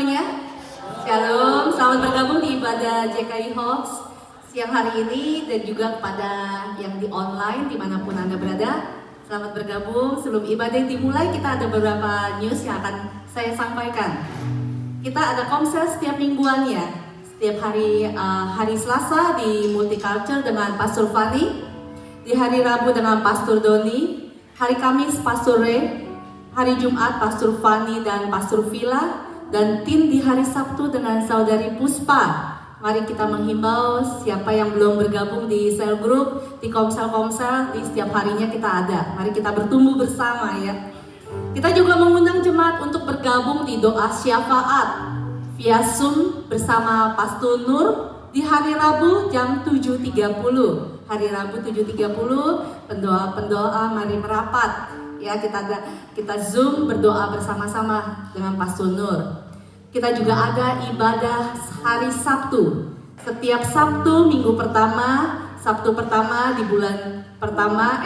semuanya. Shalom, selamat bergabung di ibadah JKI House siang hari ini dan juga kepada yang di online dimanapun Anda berada. Selamat bergabung. Sebelum ibadah dimulai, kita ada beberapa news yang akan saya sampaikan. Kita ada komsel setiap mingguannya, setiap hari Selasa di Multiculture dengan Pastor Fani, di hari Rabu dengan Pastor Doni, hari Kamis Pastor Ray, hari Jumat Pastor Fani dan Pastor Villa, dan tim di hari Sabtu dengan Saudari Puspa. Mari kita menghimbau siapa yang belum bergabung di sel group, di komsel-komsel, di setiap harinya kita ada. Mari kita bertumbuh bersama ya. Kita juga mengundang jemaat untuk bergabung di doa syafaat via Zoom bersama Pastor Nur di hari Rabu jam 7.30. Hari Rabu 7.30, pendoa-pendoa mari merapat. Ya, kita Zoom berdoa bersama-sama dengan Pastor Nur. Kita juga ada ibadah hari Sabtu. Setiap Sabtu minggu pertama, Sabtu pertama di bulan pertama,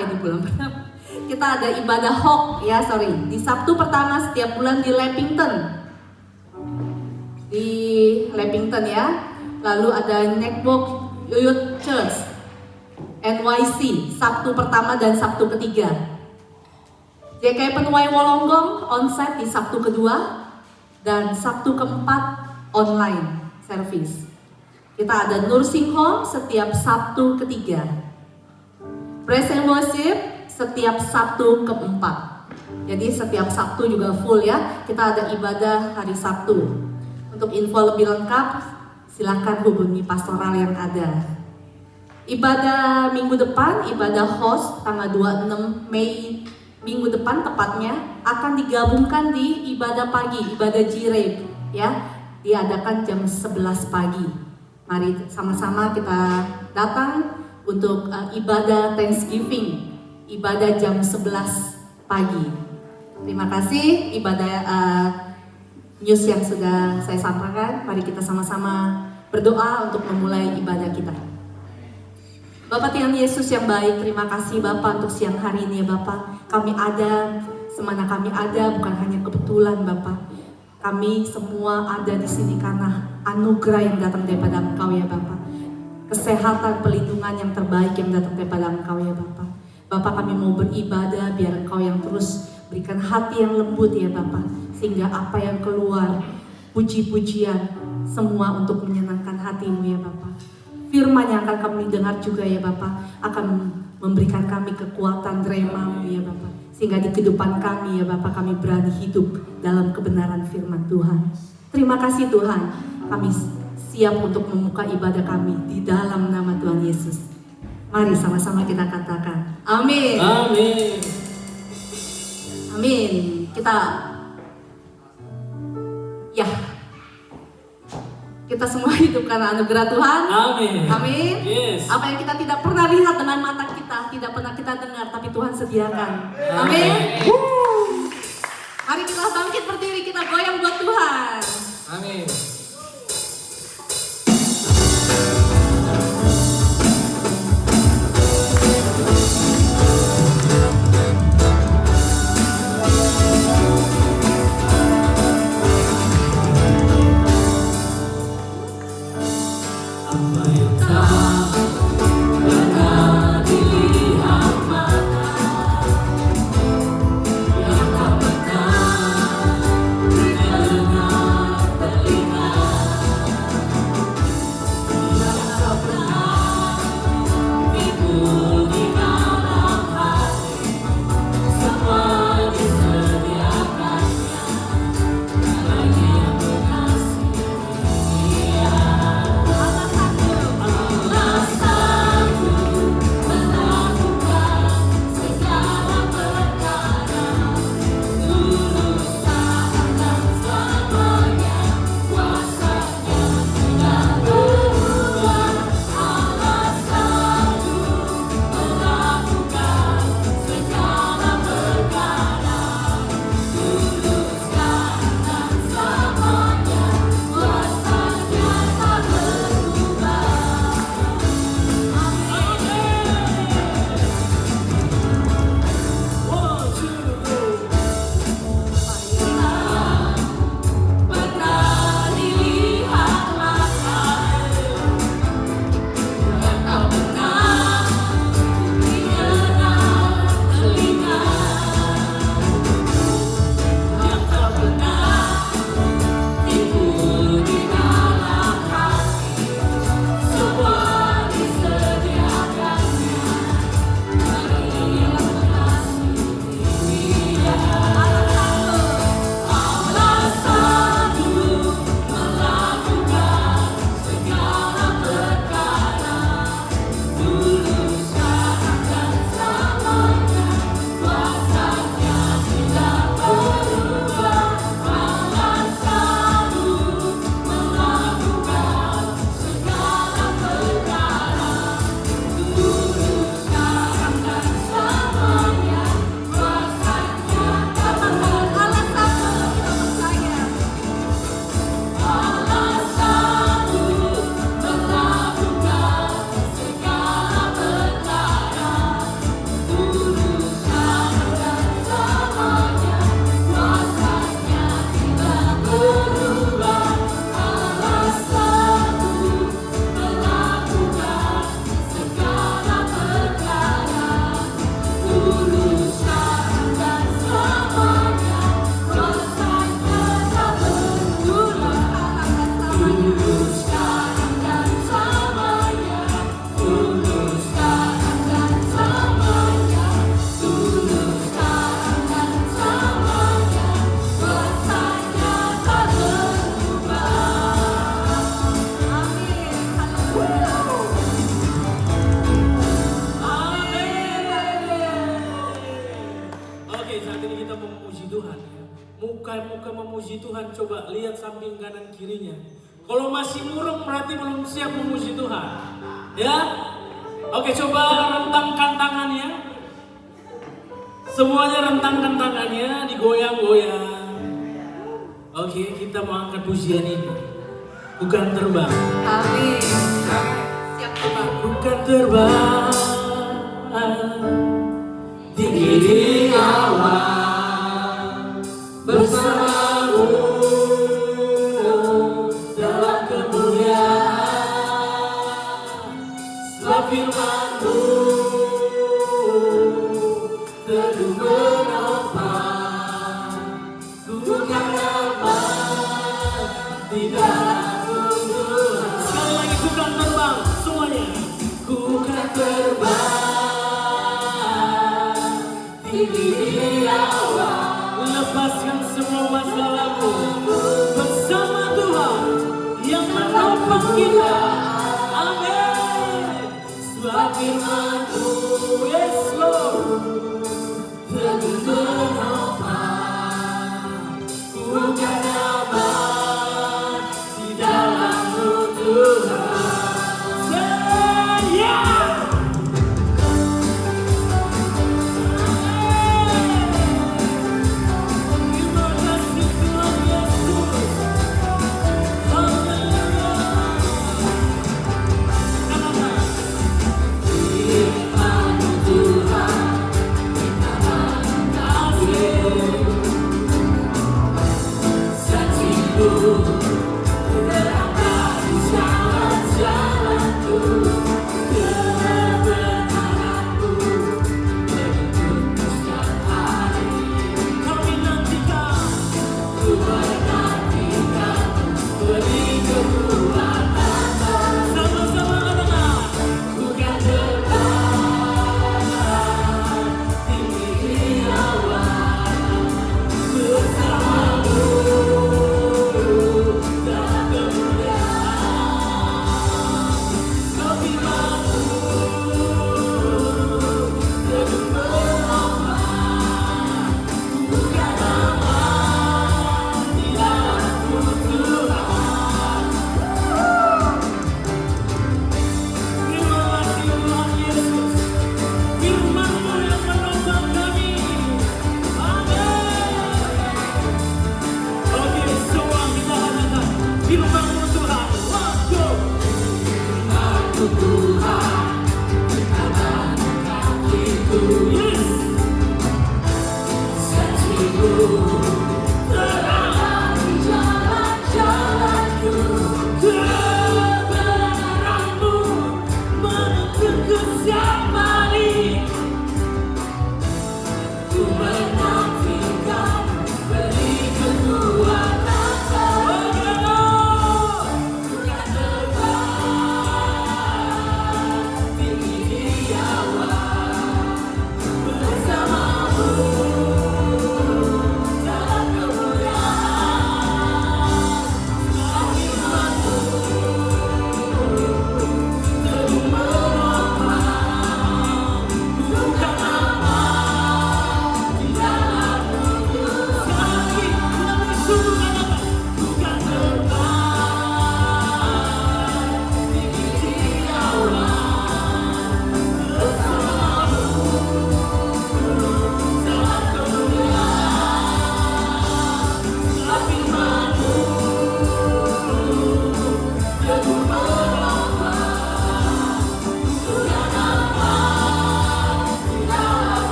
kita ada ibadah HOK ya, di Sabtu pertama setiap bulan di Lappington ya. Lalu ada Network Youth Church NYC Sabtu pertama dan Sabtu ketiga. JKI Penuai Wolonggong onsite di Sabtu kedua dan Sabtu keempat online service. Kita ada nursing home setiap Sabtu ketiga. Praise and worship setiap Sabtu keempat. Jadi setiap Sabtu juga full ya. Kita ada ibadah hari Sabtu. Untuk info lebih lengkap silakan hubungi pastoral yang ada. Ibadah minggu depan, ibadah host tanggal 26 Mei minggu depan tepatnya akan digabungkan di ibadah pagi, ibadah Jireh ya, diadakan jam 11 pagi. Mari sama-sama kita datang untuk ibadah Thanksgiving, ibadah jam 11 pagi. Terima kasih ibadah news yang sudah saya sampaikan. Mari kita sama-sama berdoa untuk memulai ibadah kita. Bapak Tuhan Yesus yang baik, terima kasih Bapak untuk siang hari ini ya Bapak. Kami ada, semana kami ada bukan hanya kebetulan Bapak. Kami semua ada di sini karena anugerah yang datang daripada Engkau ya Bapak. Kesehatan, perlindungan yang terbaik yang datang daripada Engkau ya Bapak. Bapak, kami mau beribadah biar Engkau yang terus berikan hati yang lembut ya Bapak. Sehingga apa yang keluar, puji-pujian, semua untuk menyenangkan hati-Mu ya Bapak. Firman yang akan kami dengar juga ya Bapak akan memberikan kami kekuatan rema-Mu ya Bapak. Sehingga di kehidupan kami ya Bapak kami berani hidup dalam kebenaran firman Tuhan. Terima kasih Tuhan. Kami siap untuk membuka ibadah kami di dalam nama Tuhan Yesus. Mari sama-sama kita katakan amin. Amin. Amin. Kita semua hidup karena anugerah Tuhan. Amin. Amin. Yes. Apa yang kita tidak pernah lihat dengan mata kita, tidak pernah kita dengar, tapi Tuhan sediakan. Amin. Mari kita bangkit berdiri, kita goyang buat Tuhan. Amin. Yang tak pernah didengar telinga muka-muka memuji Tuhan, coba lihat samping kanan kirinya. Kalau masih murung berarti belum siap memuji Tuhan. Ya? Oke, coba rentangkan tangannya. Semuanya rentangkan tangannya, digoyang-goyang. Oke, kita mau angkat pujian ini. Bukan terbang. Amin. Siap terbang. Bukan terbang tinggi di awan bersamamu dalam kemuliaan. Sebab firman-Mu teguh menopang, bukan terbang di dalam Tuhan. Sekali lagi, bukan terbang semuanya. Bukan terbang tinggi di awan, lepaskan semua masalahmu bersama Tuhan yang menopang kita. Amin. Sebab firman-Mu, yes Lord, teguh menopang, bukan aman di dalam-Mu Tuhan. Say yeah. Terima kasih Tuhan Yesus. Haleluya.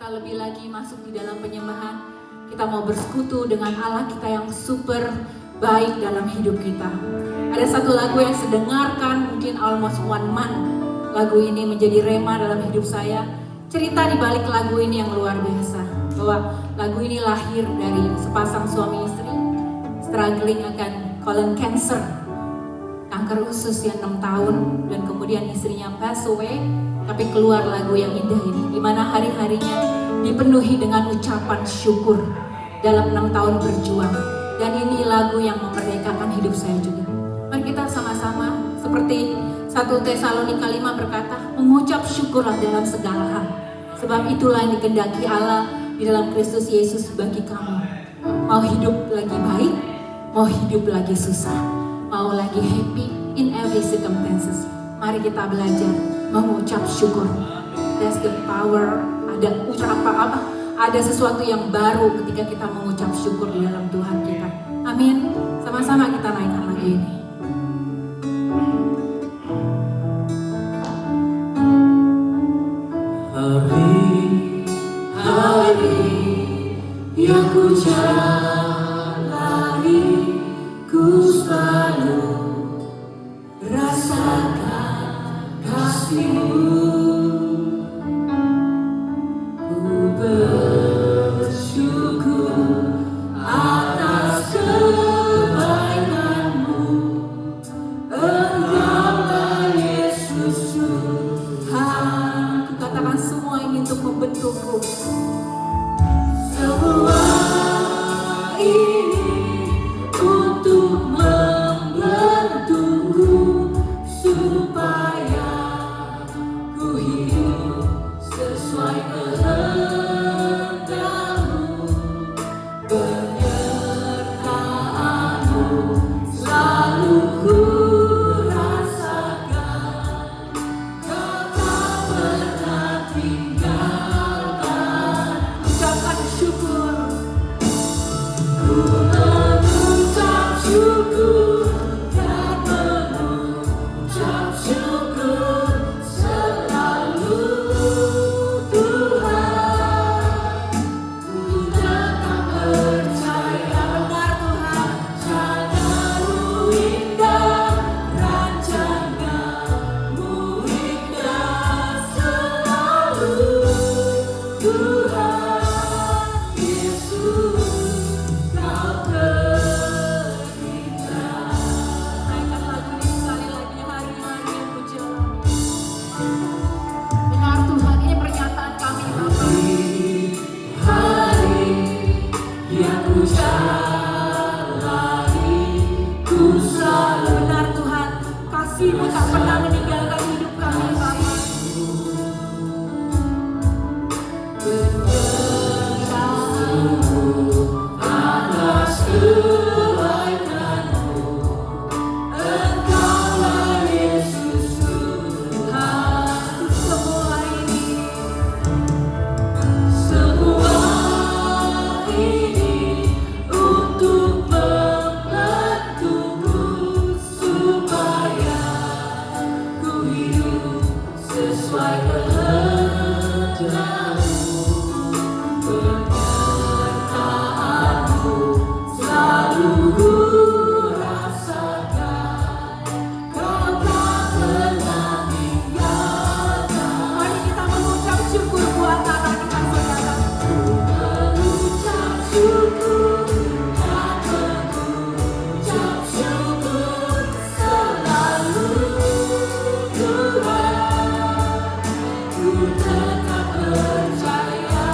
kita lebih lagi masuk di dalam penyembahan, kita mau bersekutu dengan Allah kita yang super baik dalam hidup kita. Ada satu lagu yang saya dengarkan mungkin almost 1 month. Lagu ini menjadi rema dalam hidup saya. Cerita di balik lagu ini yang luar biasa, bahwa lagu ini lahir dari sepasang suami istri struggling akan colon cancer, kanker usus yang 6 tahun, dan kemudian istrinya pass away. Tapi keluar lagu yang indah ini, di mana hari-harinya dipenuhi dengan ucapan syukur dalam 6 tahun berjuang. Dan ini lagu yang memerdekakan hidup saya juga. Mari kita sama-sama seperti 1 Tesalonika 5 berkata, mengucap syukurlah dalam segala hal. Sebab itulah yang dikehendaki Allah di dalam Kristus Yesus bagi kamu. Mau hidup lagi baik, mau hidup lagi susah, mau lagi happy in every circumstances. Mari kita belajar mengucap syukur. That's the power. Ada sesuatu yang baru ketika kita mengucap syukur di dalam Tuhan kita. Amin. Sama-sama kita naikkan lagu ini. Hari-hari yang ku jalani, ku selalu rasakan kasih-Mu. Ku bersyukur atas kebaikan-Mu. Engkaulah Yesus Tuhan. Ku katakan semua ini untuk membentukku. Semua ini untuk membentukku supaya ku hidup sesuai kehendak-Mu. Penyertaan-Mu selalu ku rasakan. Kau tak pernah tinggalkan. Ucapkan syukur. Ku mengucap syukur dan mengucap syukur selalu, Tuhan. Ku tetap percaya benar, Tuhan. Rencana-Mu indah, rancangan-Mu indah selalu, Tuhan Yesus. Naikkan lagu ini sekali lagi, hari-hari yang ku jalani. Benar Tuhan, ini pernyataan kami Bapa. Hari yang ku jalani, ku selalu Benar Tuhan, kasih-Mu tak pernah meninggalkan hidup kami Bapa. atas kebaikan-Mu. Engkaulah Yesus Tuhan. Semua ini untuk membantuku supaya ku hidup sesuai kehendak-Mu. Penyertaan-Mu selalu ku rasakan. Kau tak pernah tinggalkan. mari kita mengucap syukur buat Allah kita saudara. Mengucap syukur dan mengucap syukur selalu, Tuhan. Ku tetap percaya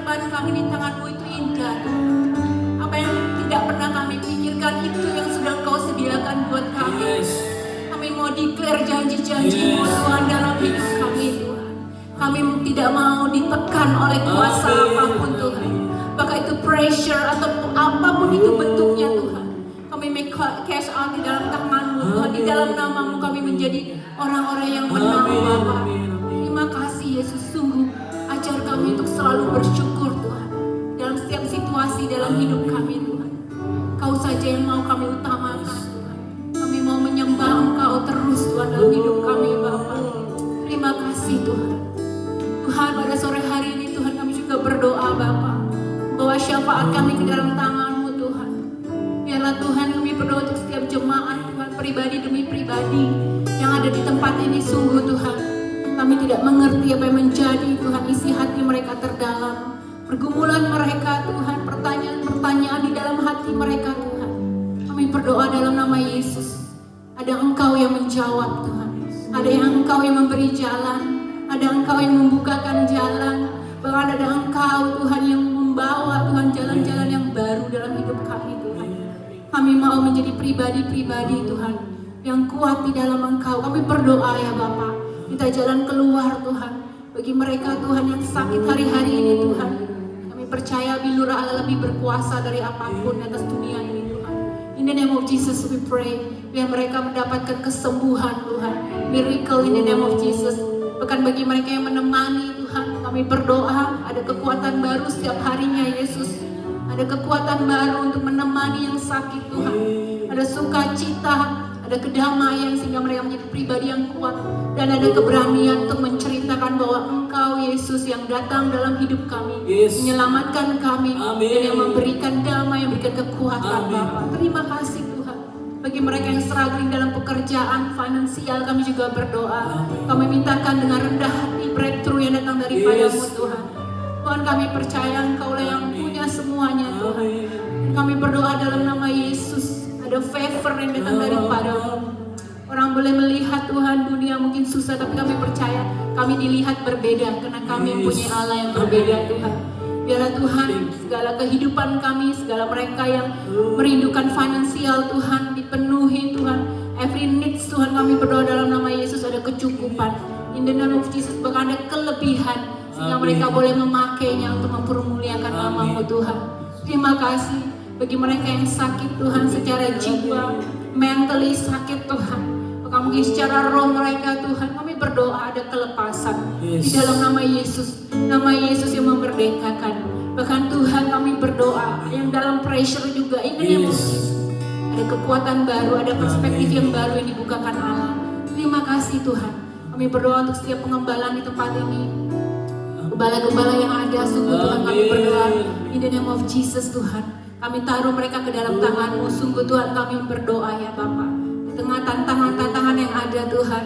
depan kami di tangan-Mu itu indah Tuhan. Apa yang tidak pernah kami pikirkan itu yang sudah Engkau sediakan buat kami. Yes. Kami mau declare janji-janji-Mu Tuhan dalam hidup kami Tuhan. Kami tidak mau ditekan oleh kuasa apapun Tuhan. Apakah itu pressure atau apapun itu bentuknya Tuhan. Kami make cash out di dalam tangan-Mu Tuhan. Di dalam nama-Mu kami menjadi orang-orang yang menang Bapa. Terima kasih Yesus, sungguh ajar kami untuk selalu bersyukur Tuhan. Dalam setiap situasi dalam hidup kami Tuhan. Kau saja yang mau kami utamakan Tuhan. Kami mau menyembah Engkau terus Tuhan dalam hidup kami Bapa. Terima kasih Tuhan. Tuhan, pada sore hari ini Tuhan kami juga berdoa Bapa, bawa syafaat kami ke dalam tangan-Mu Tuhan. Biarlah Tuhan kami berdoa untuk setiap jemaat Tuhan, pribadi demi pribadi yang ada di tempat ini. Sungguh Tuhan, kami tidak mengerti apa yang menjadi Tuhan isi hati mereka terdalam. Pergumulan mereka Tuhan, pertanyaan-pertanyaan di dalam hati mereka Tuhan. Kami berdoa dalam nama Yesus. Ada Engkau yang menjawab Tuhan. Ada yang Engkau yang memberi jalan. Ada Engkau yang membukakan jalan. Bahkan ada Engkau Tuhan yang membawa Tuhan jalan-jalan yang baru dalam hidup kami Tuhan. Kami mau menjadi pribadi-pribadi Tuhan yang kuat di dalam Engkau. Kami berdoa ya Bapa, minta jalan keluar Tuhan bagi mereka Tuhan yang sakit hari-hari ini Tuhan. Kami percaya bilur Allah lebih berkuasa dari apapun atas dunia ini Tuhan. In the name of Jesus we pray. Biar mereka mendapatkan kesembuhan Tuhan. Miracle in the name of Jesus. Bahkan bagi mereka yang menemani Tuhan, kami berdoa ada kekuatan baru setiap harinya Yesus. Ada kekuatan baru untuk menemani yang sakit Tuhan. Ada sukacita, ada kedamaian sehingga mereka menjadi pribadi yang kuat. Dan ada keberanian untuk menceritakan bahwa Engkau Yesus yang datang dalam hidup kami. Menyelamatkan kami. Dan yang memberikan damai, yang memberikan kekuatan Bapa. Terima kasih Tuhan. Bagi mereka yang struggling dalam pekerjaan, finansial, kami juga berdoa. Kami mintakan dengan rendah hati breakthrough yang datang daripada-Mu Tuhan. Tuhan, kami percaya Engkau lah yang punya semuanya Tuhan. Dan kami berdoa dalam nama Yesus. Ada favor yang datang daripada-Mu. Orang boleh melihat Tuhan dunia mungkin susah, tapi kami percaya kami dilihat berbeda karena kami punya Allah yang berbeda Tuhan. Biarlah Tuhan segala kehidupan kami, segala mereka yang merindukan finansial Tuhan dipenuhi Tuhan. Every needs Tuhan, kami berdoa dalam nama Yesus ada kecukupan. In the name of Jesus, bahkan ada kelebihan sehingga mereka boleh memakainya untuk mempermuliakan nama-Mu Tuhan. Terima kasih bagi mereka yang sakit Tuhan secara jiwa, mentally sakit Tuhan. Bahkan mungkin secara roh mereka Tuhan, kami berdoa ada kelepasan di dalam nama Yesus. Nama Yesus yang memerdekakan. Bahkan Tuhan kami berdoa yang dalam pressure juga in the name of Jesus. Ada kekuatan baru, ada perspektif yang baru yang dibukakan Allah. Terima kasih Tuhan. Kami berdoa untuk setiap pengembalaan di tempat ini. Gembala-gembala yang ada, sungguh Tuhan kami berdoa in the name of Jesus Tuhan. Kami taruh mereka ke dalam tangan-Mu. Sungguh Tuhan kami berdoa ya Bapa. Di tengah tantangan-tantangan yang ada Tuhan,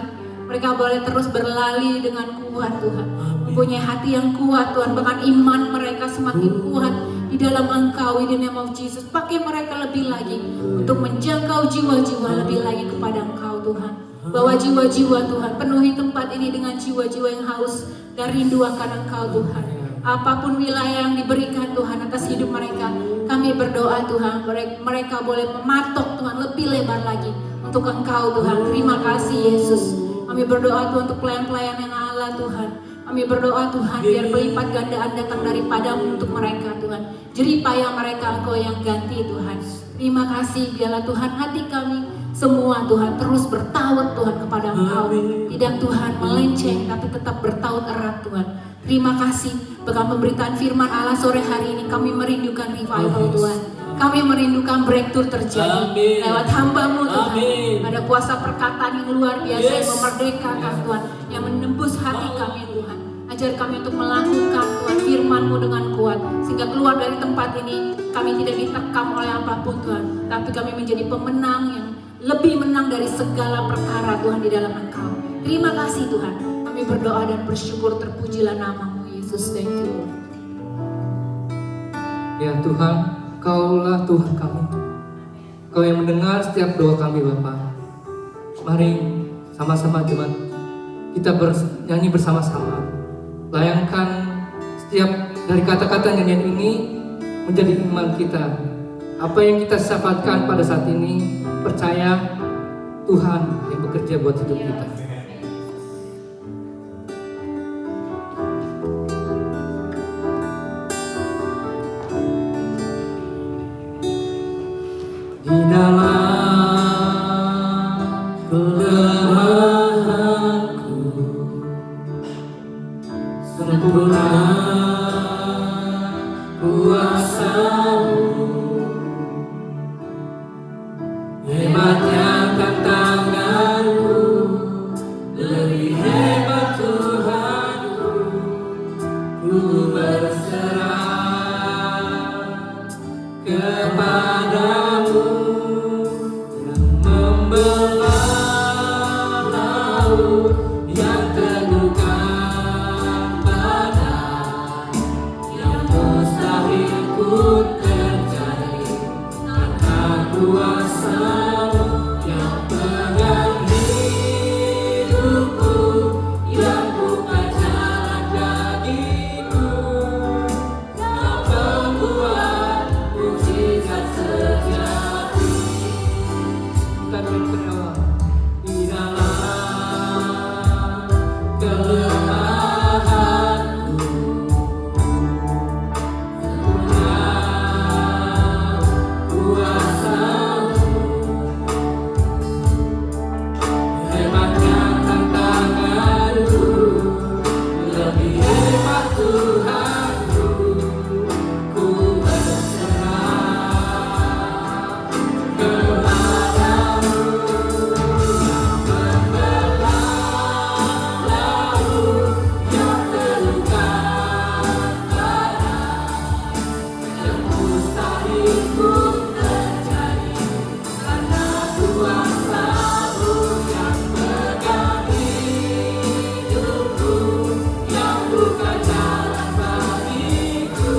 mereka boleh terus berlari dengan kuat Tuhan. Mempunyai hati yang kuat Tuhan. Bahkan iman mereka semakin kuat di dalam Engkau in the name of Jesus. Pakai mereka lebih lagi untuk menjangkau jiwa-jiwa lebih lagi kepada Engkau Tuhan. Bawa jiwa-jiwa Tuhan, penuhi tempat ini dengan jiwa-jiwa yang haus dan rindu akan Engkau Tuhan. Apapun wilayah yang diberikan Tuhan atas hidup mereka, kami berdoa Tuhan, mereka boleh mematok Tuhan lebih lebar lagi untuk Engkau Tuhan. Terima kasih Yesus. Kami berdoa Tuhan untuk pelayan-pelayan yang Allah Tuhan. Kami berdoa Tuhan biar pelipat gandaan datang daripada-Mu untuk mereka Tuhan. Jeripaya mereka Engkau yang ganti Tuhan. Terima kasih, biarlah Tuhan hati kami semua Tuhan terus bertaut Tuhan kepada Engkau. Tidak Tuhan melenceng tapi tetap bertaut erat Tuhan. Terima kasih bahkan pemberitaan firman Allah sore hari ini kami merindukan revival Tuhan. Kami merindukan breakthrough terjadi lewat hamba-Mu Tuhan. Ada kuasa perkataan yang luar biasa yang memerdekakan Tuhan, yang menembus hati kami Tuhan. Ajar kami untuk melakukan Tuhan firman-Mu dengan kuat, sehingga keluar dari tempat ini kami tidak ditekam oleh apapun Tuhan, tapi kami menjadi pemenang yang lebih menang dari segala perkara Tuhan di dalam Engkau. Terima kasih Tuhan. Kami berdoa dan bersyukur, terpujilah nama-Mu Yesus. Thank you. Ya Tuhan, Kaulah Tuhan kami. Kau yang mendengar setiap doa kami Bapa. Mari sama-sama jemaat kita bernyanyi bersama-sama. Layangkan setiap dari kata-kata nyanyian ini menjadi iman kita. Apa yang kita syafatkan pada saat ini, percaya Tuhan yang bekerja buat hidup kita. Di dalam kelemahanku sempurna kuasa-Mu, hebatnya tantanganku, lebih hebat Tuhanku, ku berserah kepadamu yang membelah laut yang teguhkan badai, yang mustahil pun terjadi karena kuasa-Mu yang pegang hidupku, yang buka jalan bagiku. Kau pembuat mujizat sejati. Kita berdoa di dalam kelemahanku, sempurna kuasa-Mu, hebatnya tantanganku, lebih hebat Tuhanku, ku berserah kepadamu yang membelah laut yang teguhkan badai, yang mustahil pun terjadi karena kuasa-Mu yang pegang hidupku, yang buka jalan bagiku.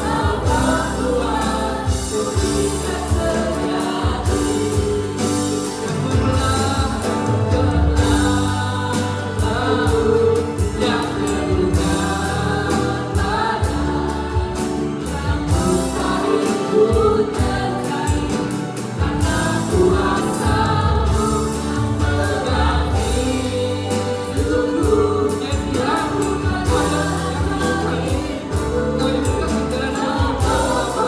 Kau membuat mujizat terjadi, yang membelah laut yang teguhkan badai, yang mustahil pun terjadi karena kuasa-Mu yang pegang hidupku, yang buka jalan bagiku. Kami buka jalan Bapa.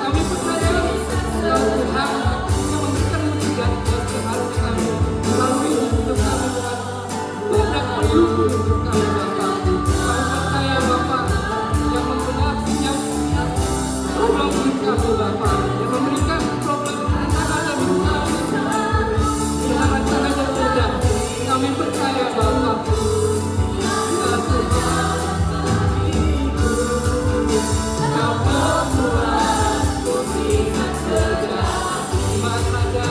Kami percaya Tuhan yang memberikan mujizat buat setiap kami melalui hidup kami, Tuhan. Banyak hidup kami, Bapa. Kami percaya Bapa yang membelah setiap problem hidup kami, Bapa, yang memberikan problem rintangan dan hidup kami dengan rencana yang mudah. Kami percaya Bapa, ya Tuhan, Kau membuat mujizat terjadi. Maka saja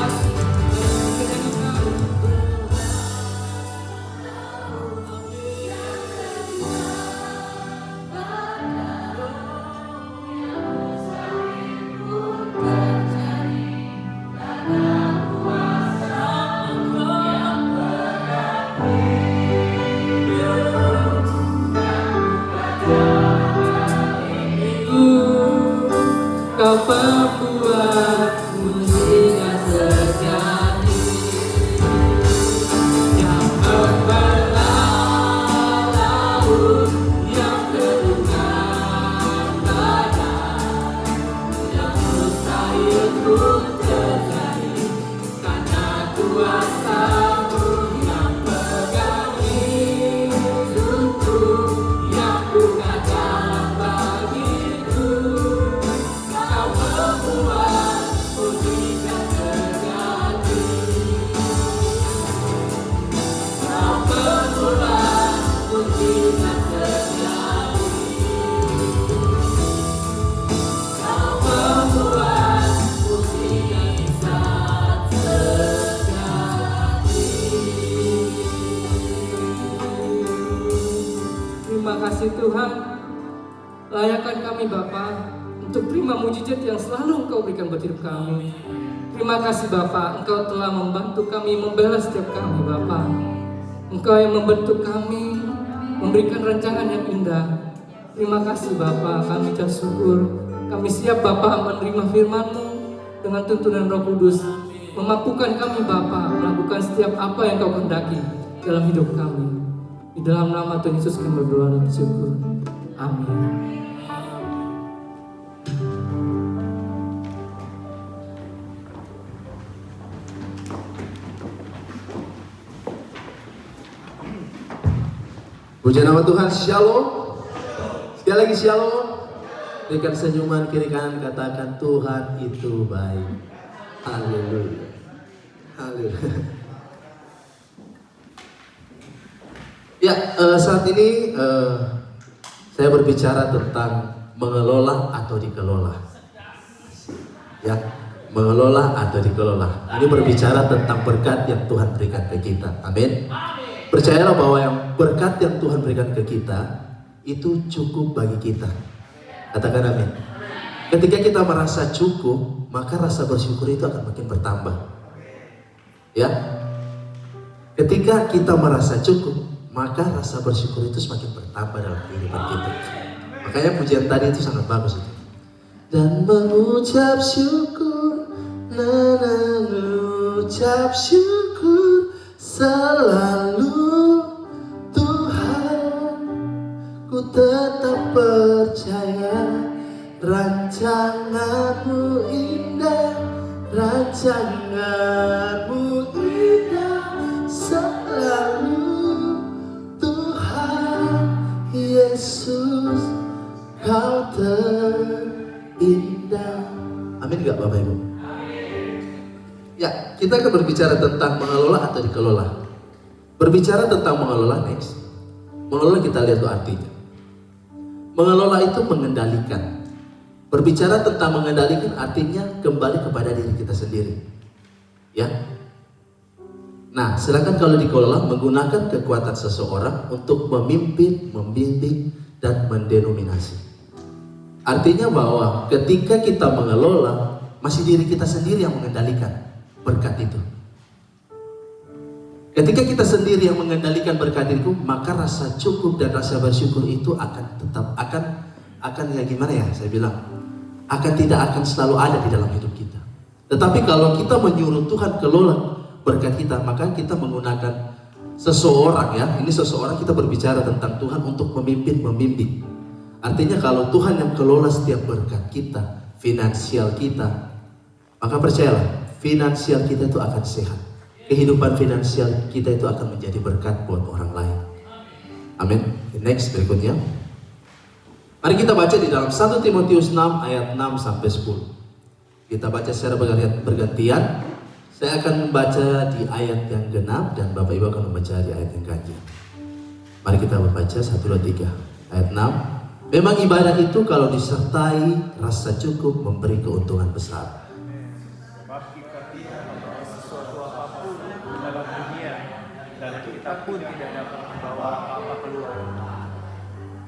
menyanyikan Kau membuat mujizat terjadi, yang membelah laut yang teguhkan badai, yang mustahil pun terjadi karena kuasa-Mu yang pegang hidupku, yang buka jalan bagiku. Kau membuat mujizat terjadi, Kau membuat mujizat terjadi, Kau membuat mujizat terjadi. Terima kasih Tuhan, layakkan kami Bapa untuk terima mujizat yang selalu Engkau berikan buat hidup kami. Terima kasih Bapa, Engkau telah membantu kami, membela setiap kami Bapa. Engkau yang membentuk kami, memberikan rancangan yang indah. Terima kasih Bapa, kami ucap syukur. Kami siap Bapa menerima firman-Mu dengan tuntunan Roh Kudus. Memampukan kami Bapa melakukan setiap apa yang Kau kehendaki dalam hidup kami. Di dalam nama Tuhan Yesus kami berdoa dan bersyukur. Amin. Puji nama Tuhan, shalom. Sekali lagi shalom. Berikan senyuman kiri kanan, katakan Tuhan itu baik. Haleluya. Haleluya. Ya, saat ini saya berbicara tentang mengelola atau dikelola. Ya, mengelola atau dikelola. Ini berbicara tentang berkat yang Tuhan berikan ke kita. Amin. Percayalah bahwa yang berkat yang Tuhan berikan ke kita itu cukup bagi kita. Katakan amin. Ketika kita merasa cukup, maka rasa bersyukur itu akan makin bertambah. Ya. Ketika kita merasa cukup, maka rasa bersyukur itu semakin bertambah dalam kehidupan kita. Makanya pujian tadi itu sangat bagus itu. Dan mengucap syukur, mengucap syukur selalu Tuhan, ku tetap percaya rancangan-Mu indah, rancangan-Mu indah selalu Tuhan Yesus, Kau terindah. Amin gak Bapak Ibu? Ya, kita akan berbicara tentang mengelola atau dikelola. Berbicara tentang mengelola next. Mengelola kita lihat tuh artinya. Mengelola itu mengendalikan. Berbicara tentang mengendalikan artinya kembali kepada diri kita sendiri. Ya. Nah, sedangkan kalau dikelola menggunakan kekuatan seseorang untuk memimpin, membimbing, dan mendenominasi. Artinya bahwa ketika kita mengelola, masih diri kita sendiri yang mengendalikan berkat itu. Ketika kita sendiri yang mengendalikan berkat itu, maka rasa cukup dan rasa bersyukur itu akan tetap akan ya gimana ya saya bilang, tidak akan selalu ada di dalam hidup kita. Tetapi kalau kita menyuruh Tuhan kelola berkat kita, maka kita menggunakan seseorang ya. Ini seseorang, kita berbicara tentang Tuhan untuk memimpin, membimbing. Artinya kalau Tuhan yang kelola setiap berkat kita, finansial kita, maka percayalah, finansial kita itu akan sehat. Kehidupan finansial kita itu akan menjadi berkat buat orang lain. Amin. Next berikutnya. Mari kita baca di dalam 1 Timotius 6 ayat 6 sampai 10. Kita baca secara bergantian. Saya akan membaca di ayat yang genap dan Bapak Ibu akan membaca di ayat yang ganjil. Mari kita membaca 1, 2, 3. Ayat 6. Memang ibadah itu kalau disertai rasa cukup memberi keuntungan besar. Sebab kita tidak membawa sesuatu apapun dalam dunia, dan kita pun tidak dapat membawa apa-apa keluar.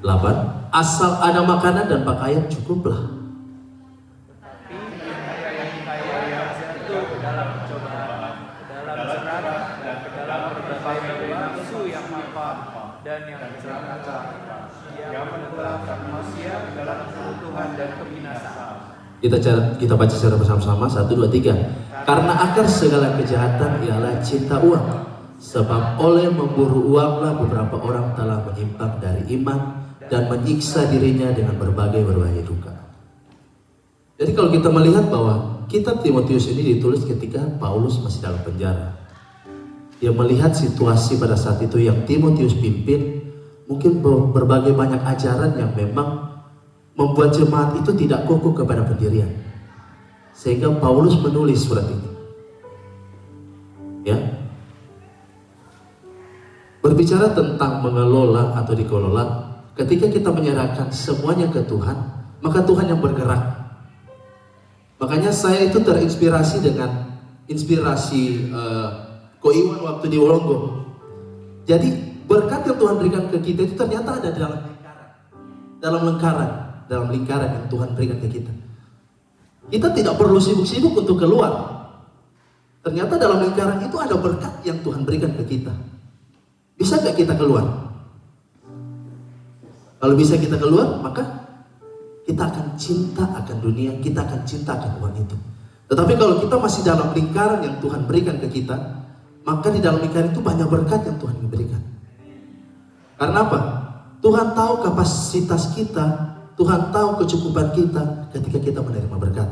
8. Asal ada makanan dan pakaian cukuplah. Tetapi mereka yang kaya yang jatuh ke dalam pencobaan, ke dalam serat, dan ke dalam berbagai nafsu yang hampa dan yang celaka, yang menenggelamkan manusia dalam keruntuhan dan kebinasaan. Kita baca secara bersama-sama 1, 2, 3. Karena akar segala kejahatan ialah cinta uang. Sebab oleh memburu uanglah beberapa orang telah menyimpang dari iman dan menyiksa dirinya dengan berbagai duka. Jadi kalau kita melihat bahwa kitab Timotius ini ditulis ketika Paulus masih dalam penjara. Dia melihat situasi pada saat itu yang Timotius pimpin, mungkin berbagai banyak ajaran yang memang membuat jemaat itu tidak kokoh kepada pendirian. Sehingga Paulus menulis surat ini. Ya. Berbicara tentang mengelola atau dikelola, ketika kita menyerahkan semuanya ke Tuhan, maka Tuhan yang bergerak. Makanya saya itu terinspirasi dengan inspirasi Ko Iwan waktu di Wolongo. Jadi berkat yang Tuhan berikan ke kita itu ternyata ada dalam lingkaran yang Tuhan berikan ke kita. Kita tidak perlu sibuk-sibuk untuk keluar. Ternyata dalam lingkaran itu ada berkat yang Tuhan berikan ke kita. Bisa gak kita keluar? Kalau bisa kita keluar, maka kita akan cinta akan dunia, kita akan cinta akan uang itu. Tetapi kalau kita masih dalam lingkaran yang Tuhan berikan ke kita, maka di dalam lingkaran itu banyak berkat yang Tuhan berikan. Karena apa? Tuhan tahu kapasitas kita, Tuhan tahu kecukupan kita ketika kita menerima berkat.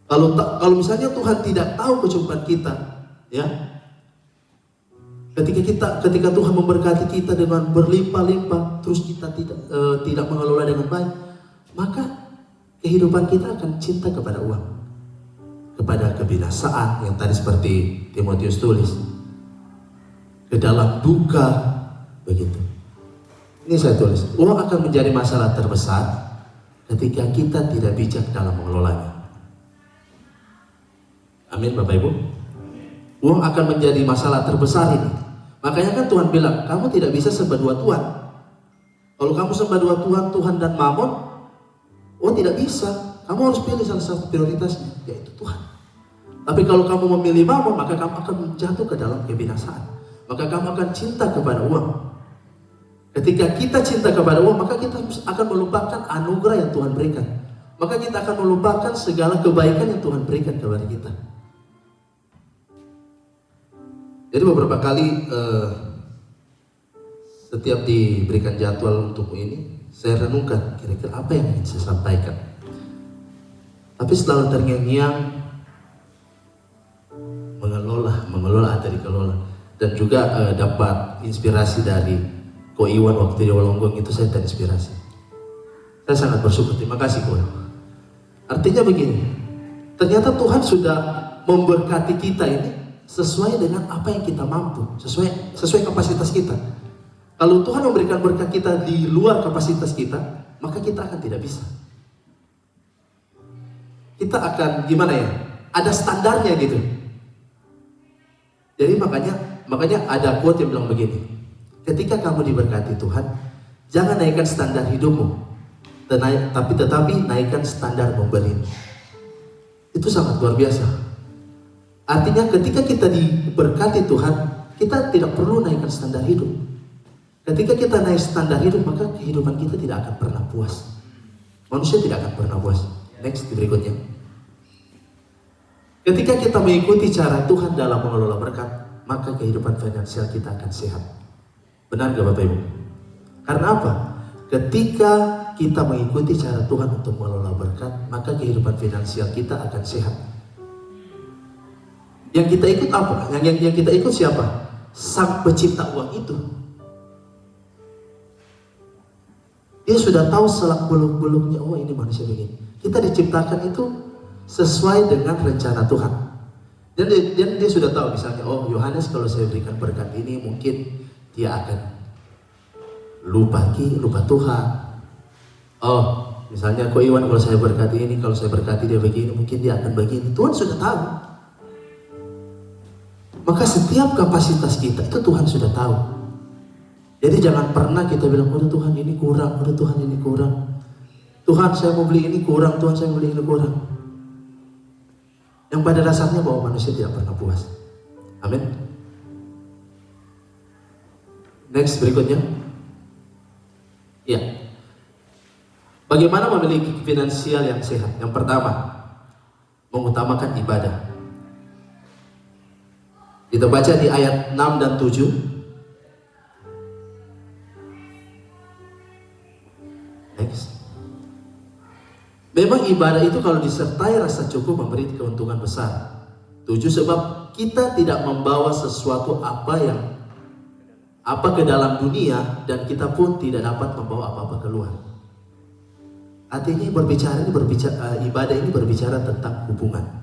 Kalau misalnya Tuhan tidak tahu kecukupan kita, ya, ketika Tuhan memberkati kita dengan berlimpah-limpah, terus kita tidak mengelola dengan baik, maka kehidupan kita akan cinta kepada uang, kepada kebinasaan yang tadi seperti Timotius tulis, ke dalam duka, begitu. Ini saya tulis, uang akan menjadi masalah terbesar ketika kita tidak bijak dalam mengelolanya. Amin Bapak Ibu. Uang akan menjadi masalah terbesar ini. Makanya kan Tuhan bilang, kamu tidak bisa sembah dua Tuhan. Kalau kamu sembah dua Tuhan, Tuhan dan Mamon, oh tidak bisa. Kamu harus pilih salah satu prioritasnya, yaitu Tuhan. Tapi kalau kamu memilih Mamon, maka kamu akan jatuh ke dalam kebinasaan. Maka kamu akan cinta kepada uang. Ketika kita cinta kepada uang, maka kita akan melupakan anugerah yang Tuhan berikan. Maka kita akan melupakan segala kebaikan yang Tuhan berikan kepada kita. Jadi beberapa kali setiap diberikan jadwal untuk ini, saya renungkan kira-kira apa yang ingin saya sampaikan. Tapi selalu terngiang-ngiang mengelola atau dikelola, dan juga dapat inspirasi dari Ko Iwan waktu di Wolonggong itu, saya terinspirasi. Saya sangat bersyukur, terima kasih Ko. Artinya begini, ternyata Tuhan sudah memberkati kita ini sesuai dengan apa yang kita mampu, sesuai kapasitas kita. Kalau Tuhan memberikan berkat kita di luar kapasitas kita, maka kita akan tidak bisa. Kita akan gimana ya? Ada standarnya gitu. Jadi makanya ada quote yang bilang begini, ketika kamu diberkati Tuhan, jangan naikkan standar hidupmu, tetapi naikkan standar memberimu. Itu sangat luar biasa. Artinya ketika kita diberkati Tuhan, kita tidak perlu naikkan standar hidup. Ketika kita naik standar hidup, maka kehidupan kita tidak akan pernah puas. Manusia tidak akan pernah puas. Next, berikutnya. Ketika kita mengikuti cara Tuhan dalam mengelola berkat, maka kehidupan finansial kita akan sehat. Benar gak Bapak Ibu? Karena apa? Ketika kita mengikuti cara Tuhan untuk mengelola berkat, maka kehidupan finansial kita akan sehat. Yang kita ikut apa? Yang kita ikut siapa? Sang pencipta uang itu. Dia sudah tahu selak beluk-beluknya, oh ini manusia begini. Kita diciptakan itu sesuai dengan rencana Tuhan. Dan dia sudah tahu, misalnya, oh Yohanes kalau saya berikan berkat ini, mungkin dia akan lupa Tuhan. Oh, misalnya Ko Iwan kalau saya berkati ini, kalau saya berkati dia begini, mungkin dia akan begini. Tuhan sudah tahu. Maka setiap kapasitas kita itu Tuhan sudah tahu. Jadi jangan pernah kita bilang, udah Tuhan ini kurang, udah Tuhan ini kurang. Tuhan saya mau beli ini kurang, Tuhan saya mau beli ini kurang. Yang pada dasarnya bahwa manusia tidak pernah puas. Amin. Next, berikutnya. Ya. Bagaimana memiliki finansial yang sehat? Yang pertama, mengutamakan ibadah. Kita baca di ayat 6 dan 7. Next. Memang ibadah itu kalau disertai rasa cukup memberi keuntungan besar. 7, sebab kita tidak membawa sesuatu apa ke dalam dunia, dan kita pun tidak dapat membawa apa-apa keluar. Artinya ibadah ini berbicara tentang hubungan.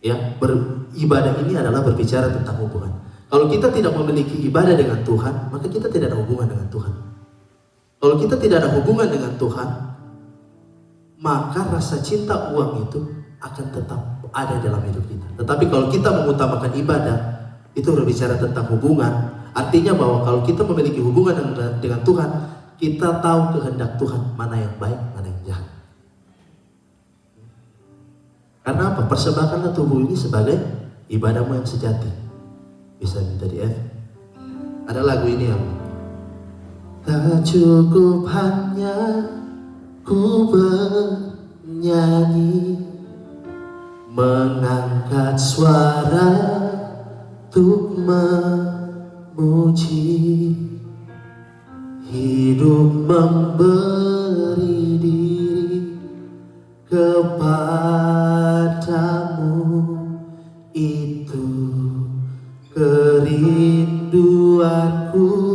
Ya, beribadah ini adalah berbicara tentang hubungan. Kalau kita tidak memiliki ibadah dengan Tuhan, maka kita tidak ada hubungan dengan Tuhan. Kalau kita tidak ada hubungan dengan Tuhan, maka rasa cinta uang itu akan tetap ada dalam hidup kita. Tetapi kalau kita mengutamakan ibadah, itu berbicara tentang hubungan. Artinya bahwa kalau kita memiliki hubungan dengan Tuhan, kita tahu kehendak Tuhan, mana yang baik, mana yang jahat. Karena apa? Persembahkanlah tubuh ini sebagai ibadahmu yang sejati. Bisa minta di F. Ada lagu ini yang Tak cukup hanya ku bernyanyi, mengangkat suara untuk memuji. Hidup memberi diri kepadamu, itu kerinduanku.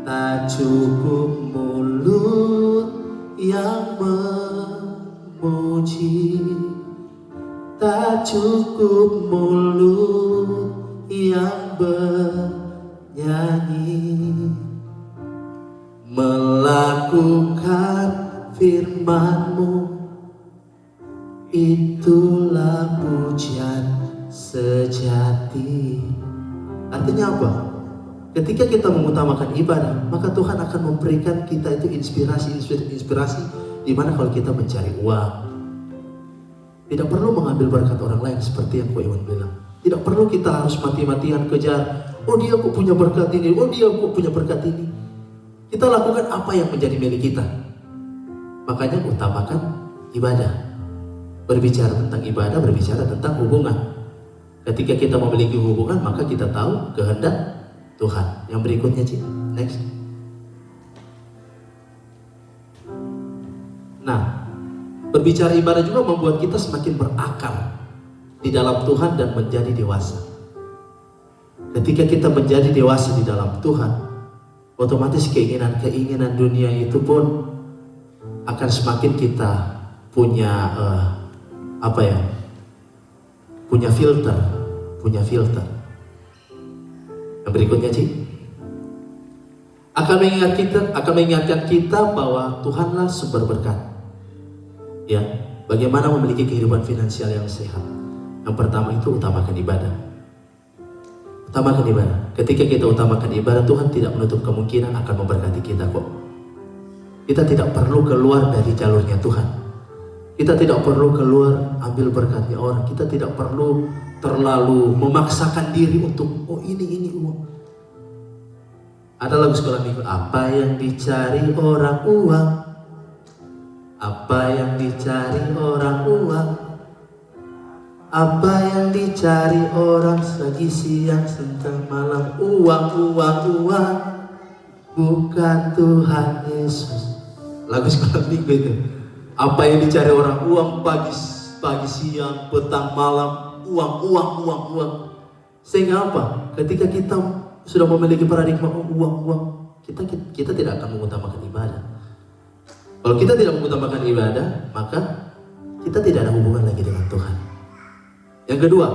Tak cukup mulut yang memuji, tak cukup mulut yang bernyanyi, melakukan firman-Mu, itulah pujian sejati. Artinya apa? Ketika kita mengutamakan ibadah, maka Tuhan akan memberikan kita itu inspirasi di mana kalau kita mencari uang, tidak perlu mengambil berkat orang lain seperti yang Ko Iwan bilang. Tidak perlu kita harus mati-matian kejar, oh dia kok punya berkat ini, oh dia kok punya berkat ini. Kita lakukan apa yang menjadi milik kita. Makanya utamakan ibadah. Berbicara tentang ibadah, berbicara tentang hubungan. Ketika kita memiliki hubungan, maka kita tahu kehendak Tuhan. Yang berikutnya, Cik. Next. Nah, berbicara ibadah juga membuat kita semakin berakar di dalam Tuhan dan menjadi dewasa. Ketika kita menjadi dewasa di dalam Tuhan, otomatis keinginan-keinginan dunia itu pun akan semakin kita punya punya filter. Yang berikutnya, Cik, akan mengingatkan kita bahwa Tuhanlah sumber berkat. Ya, bagaimana memiliki kehidupan finansial yang sehat? Yang pertama itu utamakan ibadah. Utamakan ibadah. Ketika kita utamakan ibadah, Tuhan tidak menutup kemungkinan akan memberkati kita kok. Kita tidak perlu keluar dari jalurnya Tuhan. Kita tidak perlu keluar ambil berkatnya orang. Kita tidak perlu terlalu memaksakan diri untuk ini uang. Ada lagu sekolah minggu, apa yang dicari orang uang, apa yang dicari orang uang, apa yang dicari orang pagi siang sampai malam, uang, bukan Tuhan Yesus. Lagu sekolah minggu itu. Apa yang dicari orang uang, pagi siang, petang, malam, uang. Sehingga apa? Ketika kita sudah memiliki paradigma uang, kita tidak akan mengutamakan ibadah. Kalau kita tidak mengutamakan ibadah, maka kita tidak ada hubungan lagi dengan Tuhan. Yang kedua,